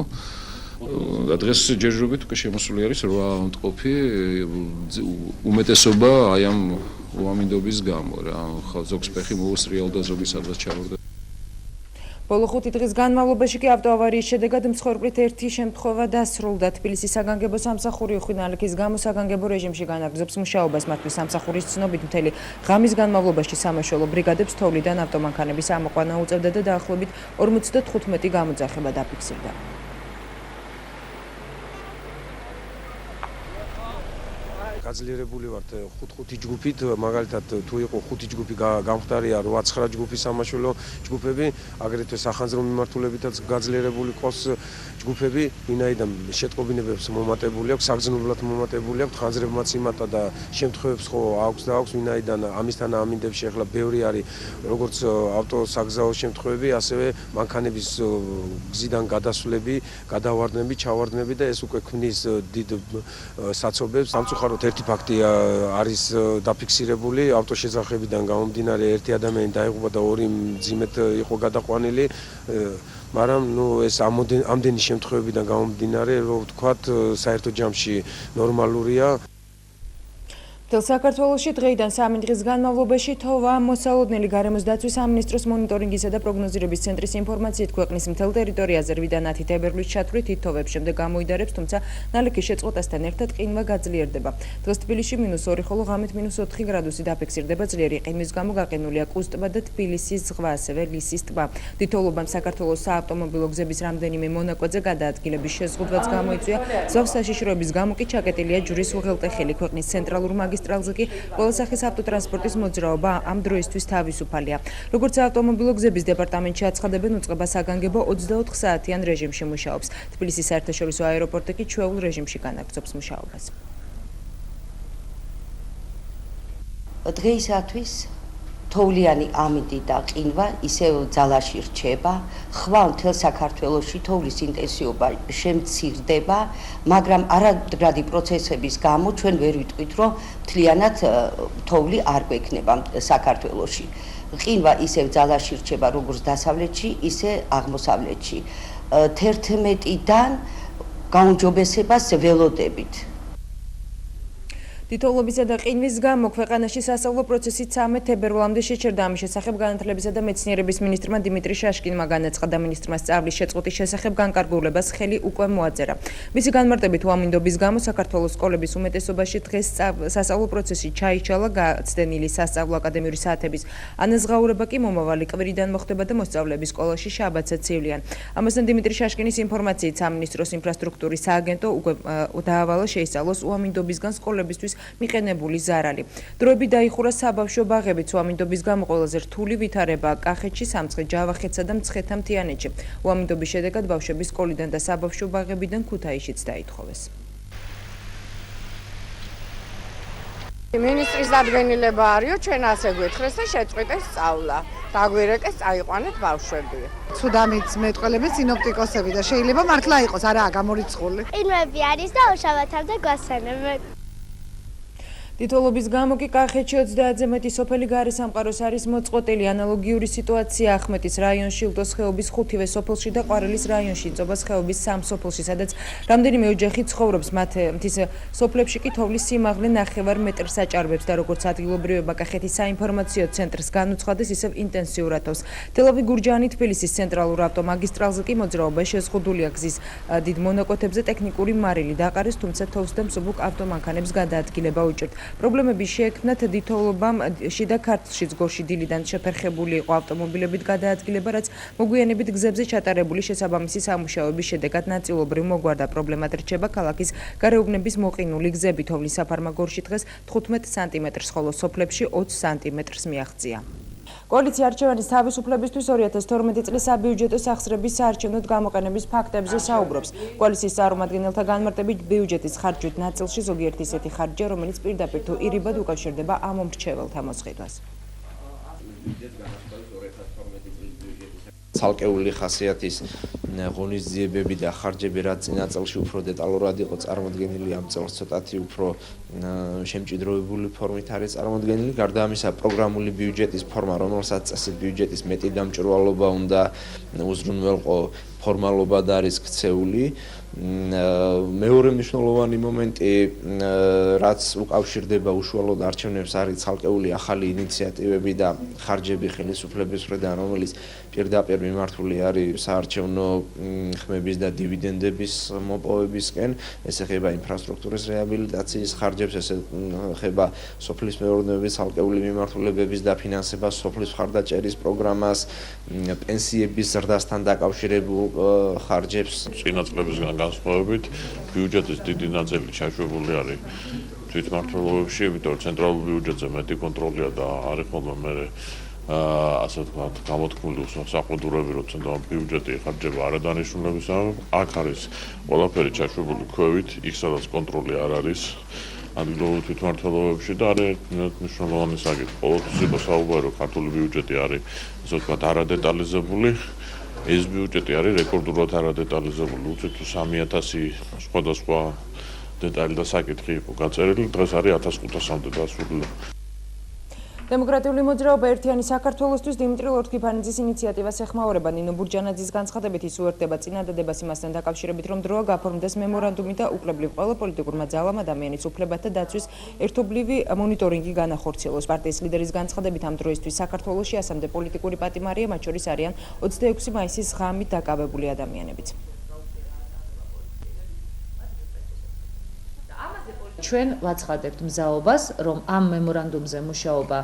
და დღეს ჯერჯერობით უკვე შემოსული არის 8 მტყოფი, უმეტესობა აი ამ უამინდობის გამო რა. ზოგს ფეხი მოუსრიალ და ზოგი სადღაც ჩავარდა.
ბოლო 5 დღის განმავლობაში კი ავტოავარიის შედეგად მსხვერპლით ერთი შემთხვევა დასრულდა. თბილისის საგანგებო სამსახური უხვინალექის გამო საგანგებო რეჟიმში განაგრძობს მუშაობას. მათთვის სამსახურის ცნობით მთელი ღამის განმავლობაში სამაშველო ბრიგადებს თოვლიდან ავტომანქანების ამოყვანა უწევდა და დაახლოებით 55 გამოძახება დაფიქსირდა.
გაძლიერებული ვართ 5 ჯგუფით, მაგალითად თუ იყო 5 ჯგუფი გამختارია 8-9 ჯგუფის სამაშველო ჯგუფები, აგრეთვე სახანძრო მიმართულებითაც გაძლიერებული ყოს ჯგუფები, ვინაიდან შეტყობინებებს მომატებული აქვს, საგრძნობლად მომატებული აქვს, ხანძრებმაც იმატა და შემთხვევებს ხო აქვს და აქვს, ვინაიდან ამისთან ამინდებში ახლა ბევრი არის როგორც ავტოსაგზაო შემთხვევები, ასევე მანქანების გზიდან გადასვლები, გადავარდნები, ჩავარდნები და ეს უკვე ქმნის დიდ საცობებს. სამწუხაროდ ერთი ფაქტი არის დაფიქსირებული, ავტოშეძახებიდან გამომდინარე ერთი ადამიანი დაიღუპა და ორი მძიმედ იყო გადაყვანილი, მაგრამ ეს ამდენი შემთხვევებიდან გამომდინარე, რომ ვთქვათ, საერთო ჯამში ნორმალურია.
მთელ საქართველოში დღეიდან 3 დღის განმავლობაში თოვა მოსალოდნელი გარემოს დაცვის სამინისტროს მონიტორინგისა და პროგნოზირების ცენტრის ინფორმაციით ქვეყნის მთელ ტერიტორიაზე რვიდან 10 თებერვლის ჩათვლით თითოვებს შემდეგ გამოიდარებს, თუმცა ნალექის შეწყვეტასთან ერთად ყინვა გაძლიერდება. დღეს თბილისში -2, ხოლო ღამით -4 გრადუსი დაფიქსირდება. ძლიერი ყინვის გამო გაყინულია კუს ტბა და თბილისის ზღვა, ასევე ლისის ტბა. თითოეულობამ საქართველოს საავტომობილო გზების რამდენიმე მონაკვეთზე გადაადგილების შეზღუდვაც გამოიწვია. ზავს საშიშროების გამო კი ჩაკეტილია ჯვრის უღელტეხილი. ქვეყნის ცენტრალურ მაგისტრალზე კი ყველა სახის ავტოტრანსპორტის მოძრაობა ამ დროისთვის თავისუფალია. როგორც საავტომობილო გზების დეპარტამენტში აცხადებენ, უწყება საგანგებო 24 საათიან რეჟიმში მუშაობს. თბილისის საერთაშორისო აეროპორტი კი ჩვეულ რეჟიმში განაგრძობს მუშაობას.
დღეისათვის თოვლიანი ამინდი და ყინვა ისევ ძალაში რჩება, ხვალ მთელ საქართველოში თოვლის ინტენსივობა შემცირდება, მაგრამ არადრადი პროცესების გამო ჩვენ ვერ ვიტყვით, რომ მთლიანად თოვლი არ გვექნება საქართველოში. ყინვა ისევ ძალაში რჩება როგორც დასავლეთში, ისე აღმოსავლეთში. 11-დან გაუმჯობესებას ველოდებით.
თითოეულობისა და ყინვის გამო ქვეყანაში სასწავლო პროცესი 13 თებერვალამდე შეჩერდა. ამის შესახებ განათლებისა და მეცნიერების მინისტრმა დიმიტრი შაშკინმა განაცხადა. მინისტრმა სწავლის შეწყვეტის შესახებ განკარგულებას ხელი უკვე მოაწერა. მისი განმარტებით უამინდობის გამო საქართველოს სკოლების უმეტესობაში დღეს სასწავლო პროცესი ჩაიშალა. გაცდენილი სასწავლო აკადემიური საათების ანაზღაურება კი მომავალი კვირიდან მოხდება და მოსწავლეები სკოლაში შაბათსაც ივლიან. ამასთან დიმიტრი შაშკინის ინფორმაციით სამინისტროს ინფრასტრუქტურის სააგენტო უკვე დაავალა შეისწავლოს უამინდობისგან სკოლებისთვის მიყენებული ზარალი. დროებით დაიხურა საბავშვო ბაღებიც. უამინდობის გამო ყველაზე რთული ვითარება კახეთში, სამცხე, ჯავახეთსა და მცხეთა მთიანეთში. უამინდობის შედეგად ბავშვები სკოლიდან და საბავშვო ბაღებიდან ქუთაისშიც დაითხოვეს.
მინისტრის დადგენილება არისო, ჩვენ ასე გვეთხრეს და შეწყვეტეს სწავლა. დაგვირეკეს, წაიყვანეთ ბავშვები.
ცუდამით მეტყველებენ სინოპტიკოსები და შეიძლება მართლა იყოს, არაა გამორიცხული.
ყინვები არის და უშავათამდე გვასვენებენ.
თითოეულობის გამო კი კახეთში 30-ზე მეტი სოფელი გარესამყაროს არის მოწყვეტილი. ანალოგიური სიტუაცია ახმეტის რაიონში, ილდოს ხეობის 5-ვე სოფელში და ყვარელის რაიონში, წობას ხეობის 3 სოფელში, სადაც რამდენიმე ოჯახი ცხოვრობს. მთის სოფლებში კი თოვლის სიმაღლე 9 მეტრს აჭარბებს და როგორც ადგილობრივება კახეთის საინფორმაციო ცენტრს განუცხადეს, ისევ ინტენსიურად თავს. თელავი-გურჯაანი თბილისის ცენტრალურ ავტომაგისტრალზე კი მოძრაობა შეზღუდულია. გზის დიდ მონაკვეთებზე ტექნიკური მარილი დაყარეს, თუმცა თოვს და მსუბუქ ავტომანქანებს გადაადგილება უჭირთ. პრობლემები შეექმნათ დიდთოვლობამ შიდა ქართლშიც გორში დილიდან შეფერხებული იყო ავტომობილებით გადაადგილება, რაც მოგვიანებით გზებზე ჩატარებული შესაბამისი სამუშაოების შედეგად ნაწილობრივ მოგვარდა. პრობლემად რჩება ქალაქის გარეუბნების მოყინული გზები. თოვლის საფარმა გორში დღეს 15 სანტიმეტრს, ხოლო სოფლებში 20 სანტიმეტრს მიაღწია. კოალიცია არჩევანის თავისუფლებისთვის 2012 წლის საბიუჯეტო სახსრების საარჩევნოდ გამოყენების ფაქტებზე საუბრობს. კოალიციის წარმომადგენელთა განმარტებით ბიუჯეტის ხარჯვით ნაწილში ზოგიერთი ისეთი ხარჯია, რომელიც პირდაპირ თუ ირიბად უკავშირდება ამ მომრჩეველთა მოსყიდვას.
ცალკეული ხასიათის ღონისძიებები და ხარჯები რაც წინა წელში უფრო დეტალურად იყო წარმოდგენილი, ამ წელს ცოტათი უფრო შემჭიდროვებული ფორმით არის წარმოდგენილი. გარდა ამისა, პროგრამული ბიუჯეტის ფორმა, რომელსაც წესით ბიუჯეტის მეტი გამჭვირვალობა უნდა უზრუნველყო, ფორმალობად არის ქცეული. მეორე მნიშვნელოვანი მომენტი, რაც უკავშირდება უშუალოდ არჩევნებს, არის ცალკეული ახალი ინიციატივები და ხარჯები ხელისუფლების მხრიდან, რომელიც პირდაპირ მიმართული არის საარჩევნო ხმების და დივიდენდების მოპოვებისკენ. ეს ეხება ინფრასტრუქტურის რეაბილიტაციის ხარჯებს, ეს ეხება სოფლის მეურნეობის ცალკეული მიმართულებების დაფინანსებას, სოფლის მხარდაჭერის პროგრამას, პენსიების ზრდასთან დაკავშირებულ ხარჯებს.
წინა წლებისგან განსხვავებით, ბიუჯეტის დიდი ნაწილი ჩაშვებული არის თვითმმართველობებში, იმიტომ რომ ცენტრალურ ბიუჯეტზე მეტი კონტროლია და არის ხოლმე მე ასე ვთქვათ, გამოთქმული საყუდურები, რომ ცენტრალური ბიუჯეტი ეხარჯება არადანიშნულებისამებრ. აქ არის ყველაფერი ჩაშვებული ქვევით, იქ სადაც კონტროლი არ არის ადგილობრივ თვითმმართველობებში და არის მნიშვნელოვანი საკითხი. ყოველთვის იყო საუბარი, რომ ქართული ბიუჯეტი არის, ასე ვთქვათ, არადეტალიზებული. ეს ბიუჯეტი არის რეკორდულად არადეტალიზებული. უცებ თუ 3000 სხვადასხვა დეტალი და საკითხი იყო გაწერილი, დღეს არის 1500-მდე დასრულებული.
დემოკრატიული მოძრაობა ერთიანი საქართველოსთვის დიმიტრი ლორთქიფანიძის ინიციატივას ეხმაურება. ნინო ბურჯანაძის განცხადებით ის უერთდება წინადადებას იმასთან დაკავშირებით, რომ დროა გაფორმდეს მემორანდუმი და უკლებლივ ყველა პოლიტიკურმა ძალამ ადამიანის უფლებათა დაცვის ერთობლივი მონიტორინგი განახორციელოს. პარტიის ლიდერის განცხადებით ამ დროისთვის საქართველოში ასამდე პოლიტიკური პატიმარია, მათ შორის არიან 26 მაისის ღამით დაკავებული ადამიანებიც.
ჩვენ ვაცხადებთ მზაობას, რომ ამ მემორანდუმზე მუშაობა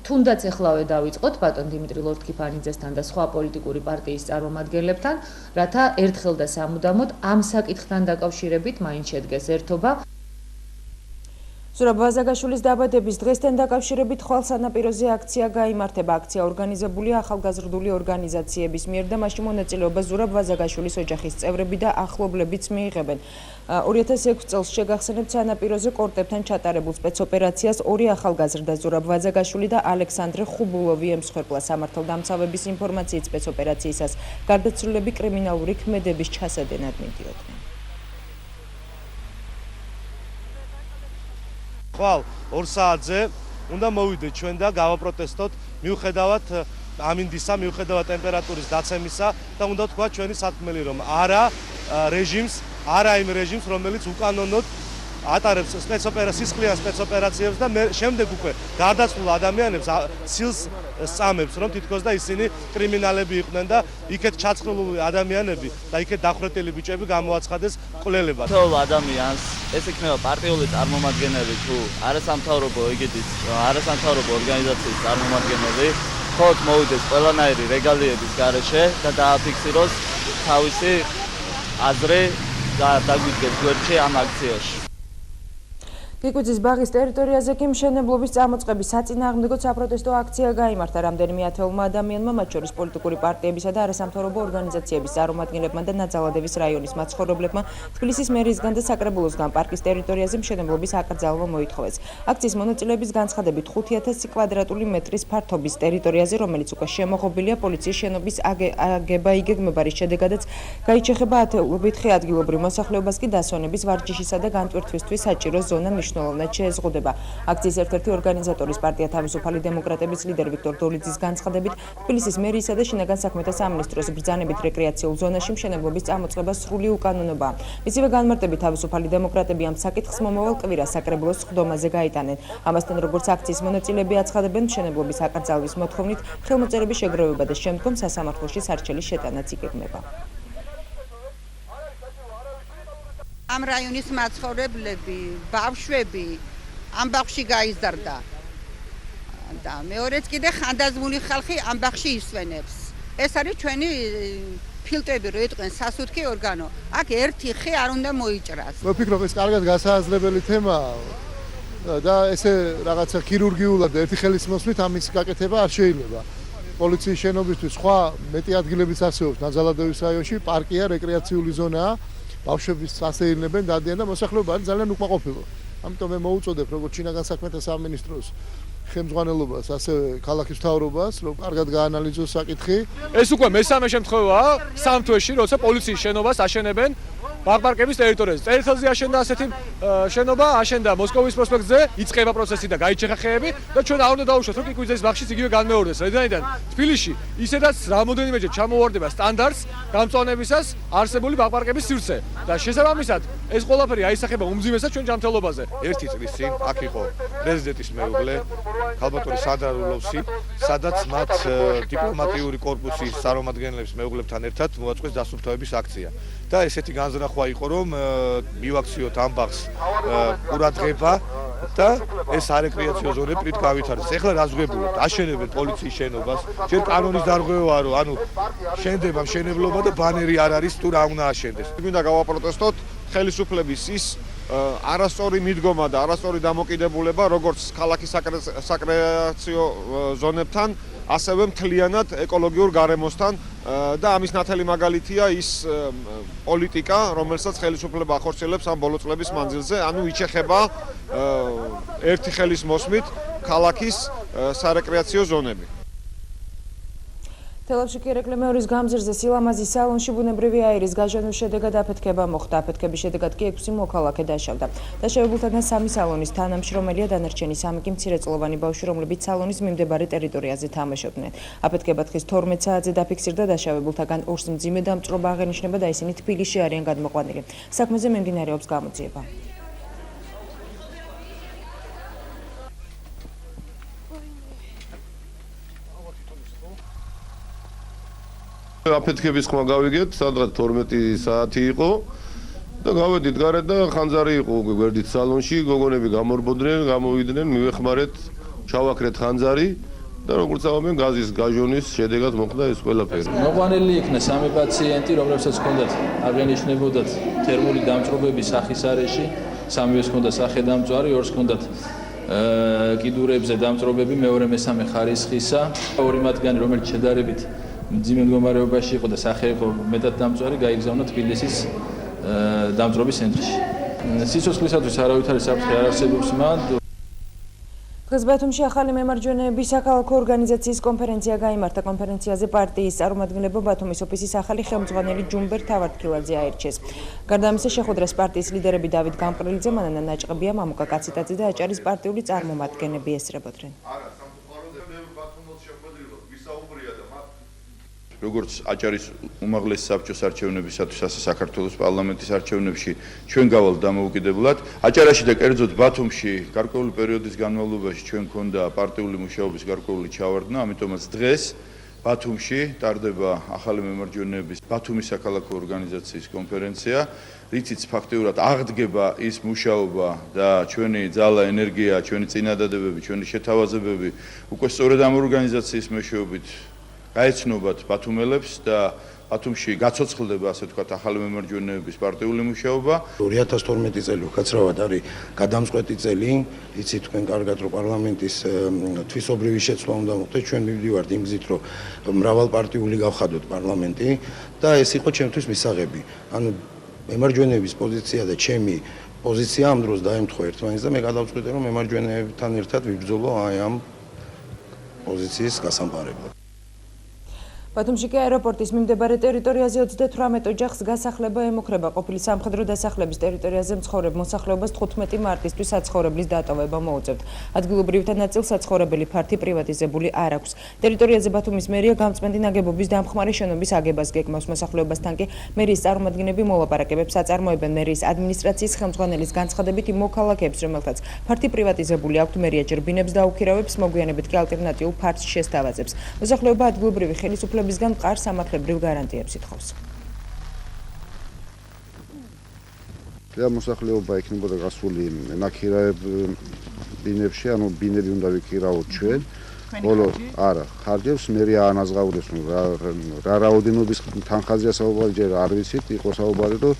თუნდაც ეხლავე დავიწყოთ ბატონ დიმიტრი ლორთქიფანიძესთან და სხვა პოლიტიკური პარტიის წარმომადგენლებთან, რათა ერთხელ და სამუდამოდ ამ საკითხთან დაკავშირებით მაინც შედგეს ერთობა.
ზურაბ ვაზაგაშვილის დაბადების დღესთან დაკავშირებით ხვალ სანაპიროზე აქცია გაიმართება. აქცია ორგანიზებულია ახალგაზრდული ორგანიზაციების მიერ და მასში მონაწილეობას ზურაბ ვაზაგაშვილის ოჯახის წევრები და ახლობლებიც მიიღებენ. 2006 წელს შეგახსენებთ სანაპიროზე კორტებთან ჩატარებულ სპეცოპერაციას ორი ახალგაზრდა ზურაბ ვაზაგაშვილი და ალექსანდრე ხუბულოვი ემსხვერპლა. სამართალდამცავების ინფორმაციით სპეცოპერაციისას გარდაცვლილები კრიმინალური ქმედების ჩასადენად მიდიოდნენ.
ხვალ 2 საათზე უნდა მოვიდეთ ჩვენ და გავაპროტესტოთ მიუხედავად ამინდისა, მიუხედავად ტემპერატურის დაცემისა და უნდა თქვა ჩვენი სათქმელი, რომ არა იმ რეჟიმს, რომელიც უკანონოდ ატარებს სისხლიან სპეცოპერაციებს და შემდეგ უკვე გარდაცვლილ ადამიანებს სილს სწამებს, რომ თითქოს და ისინი კრიმინალები იყვნენ და იქეთ ჩაცხრილული ადამიანები და იქეთ დახვრეტილი ბიჭები გამოაცხადეს მკვლელებად.
თითოეულ ადამიანს, ეს იქნება პარტიული წარმომადგენელი თუ არასამთავრობო ეგეთის არასამთავრობო ორგანიზაციის წარმომადგენელი, მხოლოდ მოვიდეს ყველანაირი რეგალიების გარეშე და დააფიქსიროს თავისი აზრი და დაგვიდგეს გვერდში ამ აქციაში.
კიკუძის ბაღის ტერიტორიაზე კი მშენებლობის წამოწყების საწინააღმდეგო საპროტესტო აქცია გაიმართა. რამდენიმე ათეულმა ადამიანმა, მათ შორის პოლიტიკური პარტიებისა და არასამთავრობო ორგანიზაციების წარმომადგენლებმა და ნაძალადევის რაიონის მაცხოვრებლებმა თბილისის მერიისგან და საკრებულოსგან პარკის ტერიტორიაზე მშენებლობის აკრძალვა მოითხოვეს. აქციის მონაწილეების განცხადებით 5000 კვადრატული მეტრის ფართობის ტერიტორიაზე, რომელიც უკვე შემოღობილია პოლიციის შენობის აგება-იგეგმება, რის შედეგადაც გაიჩეხება ათეულობით ხე ადგილობრივ მოსახლეობას კი დასვენების, ვარჯიშისა და განტვირთვისთვის საჭირო ზონა მნიშვნელოვნად შეეზღუდება. აქციის ერთ-ერთი ორგანიზატორის პარტია თავისუფალი დემოკრატების ლიდერი ვიქტორ დოლიძის განცხადებით, თბილისის მერიისა და შინაგან საქმეთა სამინისტროს ბრძანებით რეკრეაციულ ზონაში მშენებლობის წამოწყება სრული უკანონობაა. მისივე განმარტებით თავისუფალი დემოკრატები ამ საკითხს მომავალ კვირას საკრებულოს სხდომაზე გაიტანენ. ამასთან როგორც აქციის მონაწილეები აცხადებენ, მშენებლობის აკრძალვის მოთხოვნით ხელმოწერების შეგროვება და შემდგომ სასამართლოში სარჩელის შეტანაც იგეგმება.
ამ რაიონის მაცხოვრებლები, ბავშვები ამ ბაღში გაიზარდა და მეორეც კიდე ხანდაზმული ხალხი ამ ბაღში ისვენებს. ეს არის ჩვენი ფილტრები, რო იტყვენ სასუთხი ორგანო. აქ ერთი ხე არ უნდა მოიჭრას.
ვფიქრობ, ეს კარგად გასააზრებელი თემაა და ესე რაღაცა ქირურგიულად ერთი ხელის მოსვლით ამის გაკეთება არ შეიძლება. პოლიციის შენობისთვის სხვა მეტი ადგილებიც არსებობს ნაძალადევის რაიონში, პარკია, რეკრეაციული ზონაა. ბავშვების ასეირნებენ, დადიან და მოსახლეობა არის ძალიან უკმაყოფილო. ამიტომ მე მოუწოდებ როგორც შინაგან საქმეთა სამინისტროს ხელმძღვანელობას, ასევე ქალაქის მთავრობას, რომ კარგად გაანალიზოს საკითხი.
ეს უკვე მესამე შემთხვევაა სამ თვეში, როცა პოლიციის შენობას აშენებენ ბაღ-პარკების ტერიტორიაზე. წერეთელზე აშენდა ასეთი შენობა, აშენდა მოსკოვის პროსპექტზე, იწყება პროცესი და გაიჩეხა ხეები და ჩვენ არ უნდა დავუშვათ, რომ კიკვიძის ბაღშიც იგივე განმეორდეს. რადგან თბილისში ისედაც რამოდენიმეჯერ ჩამოვარდება სტანდარტს გამწვანებისას არსებული ბაღ-პარკების სივრცე და შესაბამისად ეს ყველაფერი აისახება უმძიმესად ჩვენ ჯანმრთელობაზე.
ერთი წლის წინ აქ იყო პრეზიდენტის მეუღლე ქალბატონი სადარ ულოვსი, სადაც მათ დიპლომატიური კორპუსის წარმომადგენლებს მეუღლებთან ერთად მოაწყვეს დასუფთავების აქცია. და ესეთი განზრახვა იყო, რომ მივაქციოთ ამ ბაღს ყურადღება და ეს არეკრეაციო ზონები პრით გავითარდეს. ეხლა რაზღვებულად აშენებენ პოლიციის შენობას, ჯერ კანონის დარღვევაა, რომ ანუ შენდება მშენებლობა და ბანერი არ არის თუ რა უნდა აშენდეს.
მინდა გავაპროტესტოთ ხელისუფლების ის არასწორი მიდგომა და არასწორი დამოკიდებულება, როგორც ქალაქის საკრეაციო ზონებთან, ასევე მთლიანად ეკოლოგიურ გარემოსთან და ამის ნათელი მაგალითია ის პოლიტიკა, რომელსაც ხელისუფლება ახორციელებს ამ ბოლო წლების მანძილზე, ანუ იჩეხება ერთი ხელის მოსმით ქალაქის სარეკრეაციო ზონები.
თელავში კი რეკლამეორის გამზირზე სილამაზის სალონში ბუნებრივი აირის გაჟონვის შედეგად აფეთქება მოხდა. აფეთქების შედეგად კი 6 მოქალაქე დაშავდა. დაშავებულთაგან 3 სალონის თანამშრომელია, დანარჩენი 3 კი მცირეწლოვანი ბავშვი, რომლებიც სალონის მიმდებარე ტერიტორიაზე თამაშობდნენ. აფეთქება დღის 12 საათზე დაფიქსირდა. დაშავებულთაგან 2-ს მძიმე დამწვრობა აღენიშნება და ისინი თბილისში არიან გადმოყვანილი. საქმეზე მიმდინარეობს გამოძიება.
აფეთქების ხმა გავიგეთ, სადღაც 12 საათი იყო და გავედით გარეთ და ხანძარი იყო გვერდით სალონში, გოგონები გამორბოდნენ, გამოვიდნენ, მივეხმარეთ, ჩავაქრეთ ხანძარი და როგორც ამბობენ, გაზის გაჟონის შედეგად მოხდა ეს ყველაფერი.
მოყვანილი იქნა 3 პაციენტი, რომლებსაც ჰქონდათ აღენიშნებოდათ თერმული დამწვრობები სახის არეში, 3-ს ჰქონდა სახე დამწვარი, 2-ს ჰქონდათ კიდურებზე დამწვრობები მეორე მესამე ხარისხისა, 2 მათგანი რომელიც შედარებით მძიმე მდგომარეობაში იყო და სახე იყო მეტად დამწვარი, გაიგზავნა თბილისის დამწვრობის ცენტრში. სიცოცხლისათვის არავითარი საფრთხე არ არსებობს მან.
დღეს ბათუმში ახალი მემარჯვენეების საქალაქო ორგანიზაციის კონფერენცია გაიმართა. კონფერენციაზე პარტიის წარმომადგენლებმა ბათუმის ოფისის ახალი ხელმძღვანელი ჯუმბერ თავარდქილაძე აირჩიეს. გარდა ამისა შეხვედრას პარტიის ლიდერები დავით გამყრელიძე, მანანა ნაჭყებია, მამუკა კაციტაძე და აჭარის პარტიული წარმომადგენლები ესწრებოდნენ.
როგორც აჭარის უმაღლესი საბჭოს არჩევნებისათვის, ასე საქართველოს პარლამენტის არჩევნებში ჩვენ გავალთ დამოუკიდებლად. აჭარაში და კერძოდ ბათუმში გარკვეული პერიოდის განმავლობაში ჩვენ გქონდა პარტიული მუშაობის გარკვეული ჩავარდნა, ამიტომაც დღეს ბათუმში ტარდება ახალი მემარჯვენეების ბათუმის საქალაქო ორგანიზაციის კონფერენცია, რითიც ფაქტიურად აღდგება ის მუშაობა და ჩვენი ძალა, ენერგია, ჩვენი წინადადებები, ჩვენი შეთავაზებები უკვე სწორედ ამ ორგანიზაციის მეშვეობით გაეცნობათ ბათუმელებს და ბათუმში გაცოცხლდება, ასე ვთქვათ, ახალი მემარჯვენეების პარტიული მუშაობა.
2012 წელი უკაცრავად არის გადამწყვეტი წელი, იცით თქვენ კარგად, რომ პარლამენტის თვისობრივი შეცვლა უნდა მოხდეს. ჩვენ მივდივართ იმ გზით, რომ მრავალპარტიული გავხადოთ პარლამენტი და ეს იყო ჩემთვის მისაღები. ანუ მემარჯვენეების პოზიცია და ჩემი პოზიცია ამ დროს დაემთხვა ერთმანეთს და მე გადავწყვიტე, რომ მემარჯვენეებთან ერთად ვიბრძოლო აი ამ პოზიციის გასამყარებლად.
ბათუმში კი აეროპორტის მიმდებარე ტერიტორიაზე 38 ოჯახს გასახლება ემუქრება. ყოფილი სამხედრო დასახლების ტერიტორიაზე მცხოვრებ მოსახლეობას 15 მარტისთვის საცხოვრებლის დატოვება მოუწევთ. ადგილობრივთა ნაწილს საცხოვრებელი ფართი პრივატიზებული არ აქვს. ტერიტორიაზე ბათუმის მერია გამწმენდი ნაგებობის დამხმარე შენობის აგებას გეგმავს. მოსახლეობასთან კი მერიის წარმომადგენლები მოლაპარაკებებს აწარმოებენ. მერიის ადმინისტრაციის ხელმძღვანელის განცხადებით იმ მოქალაქეებს, რომელთაც ფართი პრივატიზებული აქვთ, მერია ჯერ ბინებს დაუქირავებს, მოგვიანებით კი ალტერნატიულ ფართს შესთავაზებს. მოსახლეობა ადგილობრივი ხელისუფლებისგან მყარ სამართლებრივ გარანტიებს ითხოვს.
მოსახლეობა იქნებოდა გასული ნაქირავებ ბინებში, ანუ ბინები უნდა ვიქირავოთ ჩვენ. ბოლო არა, ხარჯებს მერია ანაზღაურებს, რა რაოდენობის თანხაზეა საუბარი, ჯერ არ ვიცით, იყო საუბარი, რომ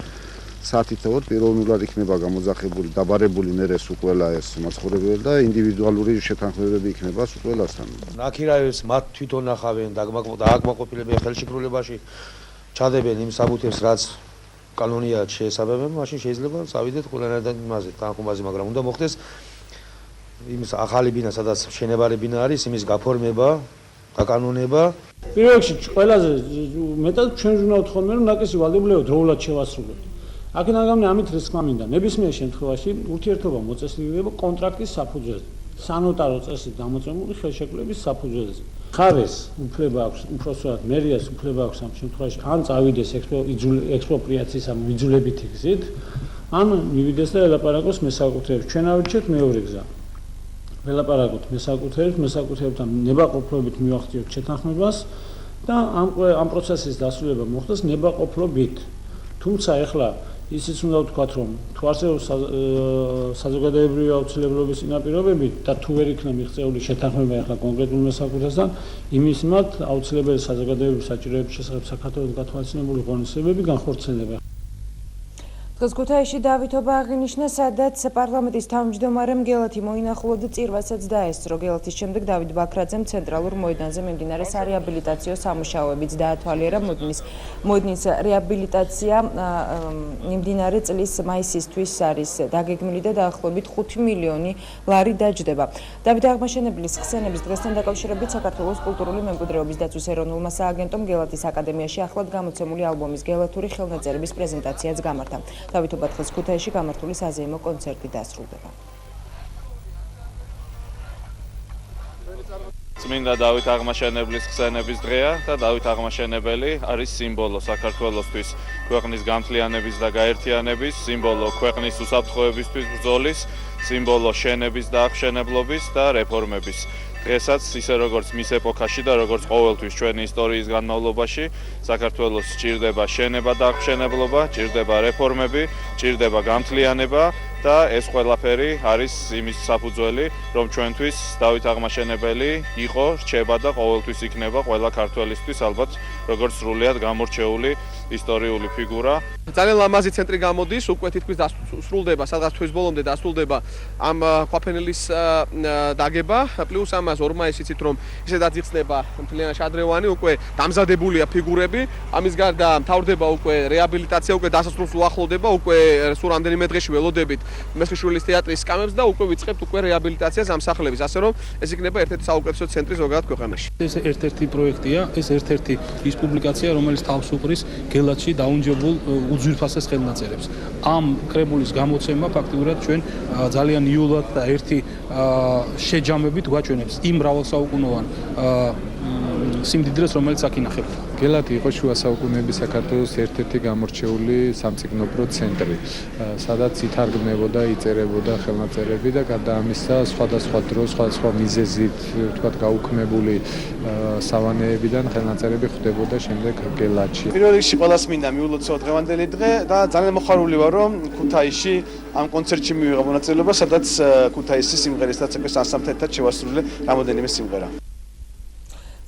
სათითაოდ პიროვნულად იქნება გამოძახებული, დაბარებული მერეს უყველა ეს მაცხოვრებელი და ინდივიდუალური შეთანხმებები იქნება უყველასთან.
ნაქირავებს მათ თვითონ ახავენ, დააკმაყოფილებენ ხელშეკრულებაში, ჩადებენ იმ საბუთებს, რაც კანონია შეესაბამება, მაშინ შეიძლება წავიდეთ ყველანაირად იმაზე, თანხმობაზე, მაგრამ უნდა მოხდეს იმის ახალი ბინა, სადაც შენებარი ბინა არის, იმის გაფორმება, დაკანონება.
პირველ რიგში ყველაზე მეტად ჩვენ ვზნავთ ხოლმე, რომ ნაკისი ვალდებულება დროულად შევასრულოთ. აქედან გამომდინარე, ამით რისკმა მინდა. ნებისმიერ შემთხვევაში ურთიერთობა მოწესრიგდება კონტრაქტის საფუძველზე, სანოტარო წესით დამოწმებული ხელშეკრულების საფუძველზე. ხარეს უფლება აქვს, უпроსტად მერიას უფლება აქვს ამ შემთხვევაში, ან წავიდეს ექსპროპრიაციის ამ იძულებითი გზით, ან მივიდეს და ელაპარაკოს მესაკუთრეებს. ჩვენ ავირჩიეთ მეორე გზა. ველაპარაკოთ მესაკუთრეებთან ნებაყოფლობით მივახციოთ შეთანხმებას და ამ პროცესის დასრულება მოხდეს ნებაყოფლობით. თუმცა ეხლა ისიც უნდა ვთქვათ, რომ თუ არსებობს საზოგადოებრივი აუცილებლობის წინაპირობებით და თუ ვერ იქნება მიღწეული შეთანხმება ეხლა კონკრეტულ მესაკუთრესთან, იმის მიმართ აუცილებელი საზოგადოებრივი საჭიროების შესახებ საქართველოს გათვალისწინებული ღონისძიებები განხორციელდება.
დღეს ქუთაისში დავითობა აღინიშნა, სადაც პარლამენტის თავმჯდომარემ გელათი მოინახულა და წირვასაც დაესწრო. გელათის შემდეგ დავით ბაქრაძემ ცენტრალურ მოედანზე მიმდინარე სარეაბილიტაციო სამუშაოებიც დაათვალიერა. მოედნის რეაბილიტაცია მიმდინარე წლის მაისისთვის არის დაგეგმილი და დაახლოებით 5 მილიონი ლარი დაჯდება. დავით აღმაშენებლის ხსენების დღესთან დაკავშირებით საქართველოს კულტურული მემკვიდრეობის დაცვის ეროვნულმა სააგენტომ გელათის აკადემიაში ახლად გამოცემული ალბომის გელათური ხელნაწერების პრეზენტაციაც გამართა. დავითობა დღეს ქუთაისში გამართული საზეიმო კონცერტი დასრულდება.
წმინდა დავით აღმაშენებლის ხსენების დღეა და დავით აღმაშენებელი არის სიმბოლო საქართველოსთვის, ქვეყნის გამთლიანების და გაერთიანების, სიმბოლო ქვეყნის უსაფრთხოებისთვის ბრძოლის, სიმბოლო შენების და აღშენებლობის და რეფორმების. დღესაც ისე როგორც მის ეპოქაში და როგორც ყოველთვის ჩვენი ისტორიის განმავლობაში საქართველოს სჭირდება შენება და აღშენებლობა, სჭირდება რეფორმები, სჭირდება გამთლიანება და ეს ყველაფერი არის იმის საფუძველი, რომ ჩვენთვის დავით აღმაშენებელი იყო, რჩება და ყოველთვის იქნება ყველა ქართველისთვის ალბათ როგორც სრულიად გამორჩეული ისტორიული ფიგურა.
ძალიან ლამაზი ცენტრი გამოდის, უკვე თითქმის დასრულდება, სადღაც თვის ბოლომდე დასრულდება ამ ქვაფენილის დაგება, პლუს ამას ორმაის იცით რომ ისედაც იხსნება მთლიანად შადრევანი, უკვე დამზადებულია ფიგურები, ამის გარდა მთავრდება უკვე რეაბილიტაცია, უკვე დასასრულს უახლოვდება, უკვე სულ რამდენიმე დღეში ველოდებით მესხიშვილის თეატრის სკამებს და უკვე ვიწყებთ უკვე რეაბილიტაციას ამ სახლების, ასე რომ ეს იქნება ერთ-ერთი საუკეთესო ცენტრი ზოგადად ქვეყანაში.
ეს ერთ-ერთი პროექტია, ეს ერთ-ერთი ის პუბლიკაცია, რომელიც თავს უყრის გელათში დაუნჯობულ უძვირფასეს ხელნაწერებს. ამ კრებულის გამოცემა ფაქტიურად ჩვენ ძალიან იულად და ერთი შეჯამებით გვაჩვენებს იმ მრავალსაუკუნოვან სიმდიდრეს, რომელიც აქ ინახება.
გელათი იყო შუა საუკუნეების საქართველოს ერთ-ერთი გამორჩეული სამწიგნობრო ცენტრი, სადაც ითარგმნებოდა, იწერებოდა ხელნაწერები და გარდა ამისა სხვადასხვა დროს, სხვადასხვა მიზეზით, ვთქვათ, გაუქმებული სავანეებიდან ხელნაწერები ხვდებოდა შემდეგ გელათში.
პირველ რიგში ყველას მინდა მიულოცო დღევანდელი დღე და ძალიან მოხარული ვარ, რომ ქუთაისში ამ კონცერტში მივიღე მონაწილეობა, სადაც ქუთაისის სიმღერის და ცეკვის ანსამბლთან ერთად შევასრულე რამოდენიმე სიმღერა.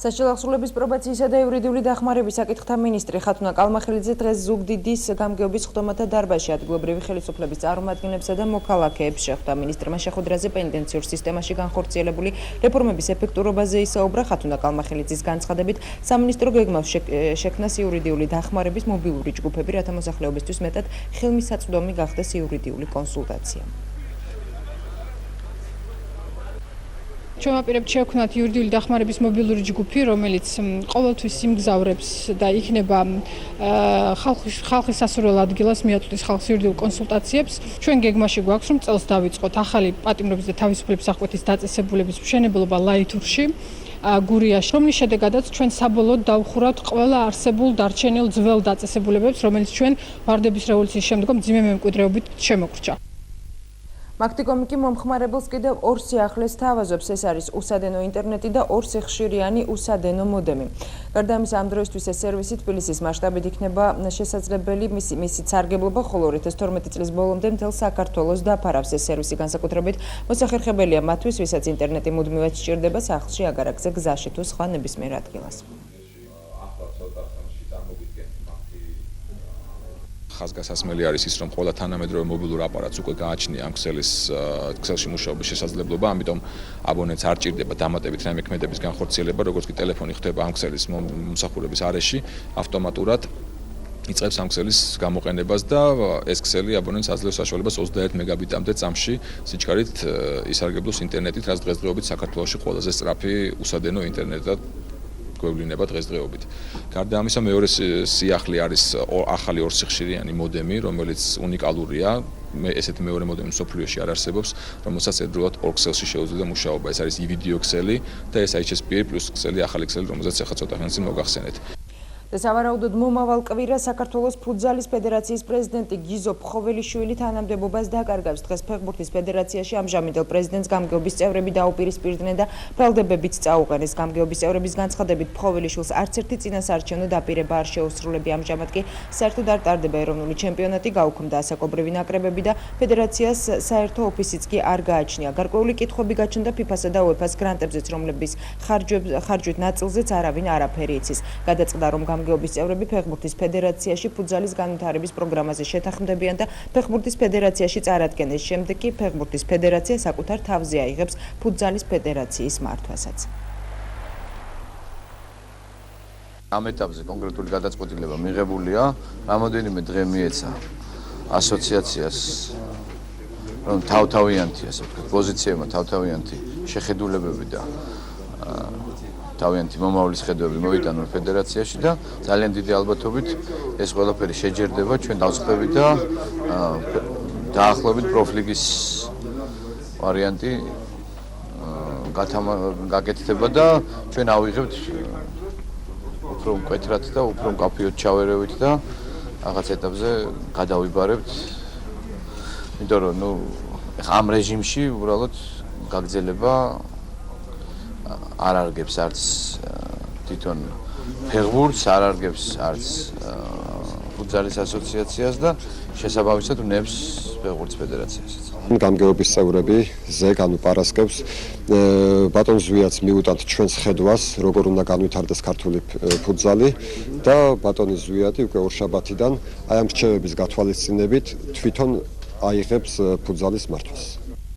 სასჯელ აღსრულების პრობაციისა და იურიდიული დახმარების საკითხთა მინისტრი ხათუნა კალმახელიძე დღეს ზუგდიდის გამგეობის ხდომათა დარბაზში ადგილობრივი ხელისუფლების წარმომადგენლებსა და მოქალაქეებს შეხვდა. მინისტრმა შეხვედრაზე პენიტენციურ სისტემაში განხორციელებული რეფორმების ეფექტურობაზე ისაუბრა. ხათუნა კალმახელიძის განცხადებით, სამინისტრო გეგმავს შექმნას იურიდიული დახმარების მობილური ჯგუფები, რათა მოსახლეობისთვის მეტად ხელმისაწვდომი გახდეს იურიდიული კონსულტაცია.
ჩვენ ვაპირებთ შევქმნათ იურიდიული დახმარების მობილური ჯგუფი, რომელიც ყოველთვის იმგზავრებს და იქნება ხალხის სასურველ ადგილას მიაწვდის ხალხის იურიდიულ კონსულტაციებს. ჩვენ გეგმაში გვაქვს, რომ წელს დავიწყოთ ახალი პატიმრობის და თავისუფლების აღკვეთის დაწესებულების მშენებლობა ლაითურში, გურიაში, რომლის შედეგადაც ჩვენ საბოლოოდ დავხურავთ ყველა არსებულ დარჩენილ ძველ დაწესებულებებს, რომელიც ჩვენ ვარდების რევოლუციის შემდგომ მძიმე მემკვიდრეობით შემოგრჩა.
მაქტიკომიკი მომხმარებელს კიდევ ორ სიახლეს თავაზობს, ეს არის უსადენო ინტერნეტი და ორ სიხშირიანი უსადენო მოდემი. გარდა ამისა, ამ დროისთვის ეს სერვისი თბილისის მასშტაბით იქნება შესაძლებელი, მისი სარგებლობა, ხოლო 2012 წლის ბოლომდე მთელ საქართველოს დაფარავს ეს სერვისი, განსაკუთრებით მოსახერხებელია მათთვის, ვისაც ინტერნეტი მუდმივად სჭირდება სახლში, აგარაკზე, გზაში თუ სხვა ნებისმიერ ადგილას.
ხაზგასასმელი არის ის, რომ ყველა თანამედროვე მობილურ აპარატს უკვე გააჩნია ამ ქსელში მუშაობის შესაძლებლობა, ამიტომ აბონენტს არ ჭირდება დამატებით რაიმე ქმედების განხორციელება, როგორც კი ტელეფონი ხდება ამ ქსელის მომსახურების არეში, ავტომატურად იწყებს ამ ქსელის გამოყენებას და ეს ქსელი აბონენტს აძლევს საშუალებას 21 მეგაბიტამდე წამში სიჩქარით ისარგებლოს ინტერნეტით, რაც დღესდღეობით საქართველოში ყველაზე სწრაფი უსადენო ინტერნეტად გვევლინება დღესდღეობით. გარდა ამისა, მეორე სიახლე არის ახალი ორსიხშირიანი მოდემი, რომელიც უნიკალურია. ესეთი მეორე მოდემი მსოფლიოში არ არსებობს, რომელსაც ერთდროულად ორ ქსელში შეუძლია მუშაობა. ეს არის i-video ქსელი და ეს HSPA+ ქსელი, ახალი ქსელი, რომელსაც ახლა ცოტა ხანს წინ მოგახსენეთ.
და სავარაუდოდ მომავალ კვირას საქართველოს ფუტზალის ფედერაციის პრეზიდენტი გიზო ფხოველიშვილი თანამდებობას დაკარგავს. დღეს ფეხბურთის ფედერაციაში ამჟამინდელ პრეზიდენტს გამგეობის წევრები დაუპირისპირდნენ და ბრალდებებიც წაუყენეს. გამგეობის წევრების განცხადებით ფხოველიშვილს არც ერთი წინასაარჩევნო დაპირება არ შეუსრულებია. ამჟამად კი საერთოდ არ ტარდება ეროვნული ჩემპიონატი, გაუქმდა ასაკობრივი ნაკრებები და ფედერაციას საერთო ოფისიც კი არ გააჩნია. გარკვეული კითხვები გაჩნდა FIFA-სა და UEFA-ს გრანტებზეც, რომლების ხარჯვით ნაწილზეც არავინ არაფერი იცის. გადაწყდა, რომ გამგეობის წევრები ფეხბურთის ფედერაციაში ფუტზალის განვითარების პროგრამაზე შეთანხმდებიან და ფეხბურთის ფედერაციაში წარადგენის შემდეგ კი ფეხბურთის ფედერაცია საკუთარ თავზე აიღებს ფუტზალის ფედერაციის მართვასაც.
ამ ეტაპზე კონკრეტული გადაწყვეტილება მიღებულია, რამოდენიმე დღე მიეცა ასოციაციას, რომ თავთავიანთი, ასე ვთქვათ, პოზიციებმა თავთავიანთი შეხედულებები და თავიანთი მომავლის ხედვები მოვიტანონ ფედერაციაში და ძალიან დიდი ალბათობით ეს ყველაფერი შეჯერდება, ჩვენ დავწყდებით და დაახლოებით პროფლიგის ვარიანტი გაკეთდება და ჩვენ ავიღებთ უფრო მკვეთრად და უფრო მკაფიოდ ჩავერევით და რაღაც ეტაპზე გადავიბარებთ. იმიტომ რომ ამ რეჟიმში უბრალოდ გაგრძელება არ არგებს არც თვითონ ფეხბურთს, არ არგებს არც ფუტზალის ასოციაციას და შესაბამისად უნებს ფეხბურთის ფედერაციასაც.
გამგეობის წევრები ზეგ ანუ პარასკევს ბატონ ზვიაც მიუტანთ ჩვენს ხედვას, როგორ უნდა განვითარდეს ქართული ფუტზალი და ბატონი ზვიადი უკვე ორშაბათიდან აი ამ რჩევების გათვალისწინებით თვითონ აიღებს ფუტზალის მართვას.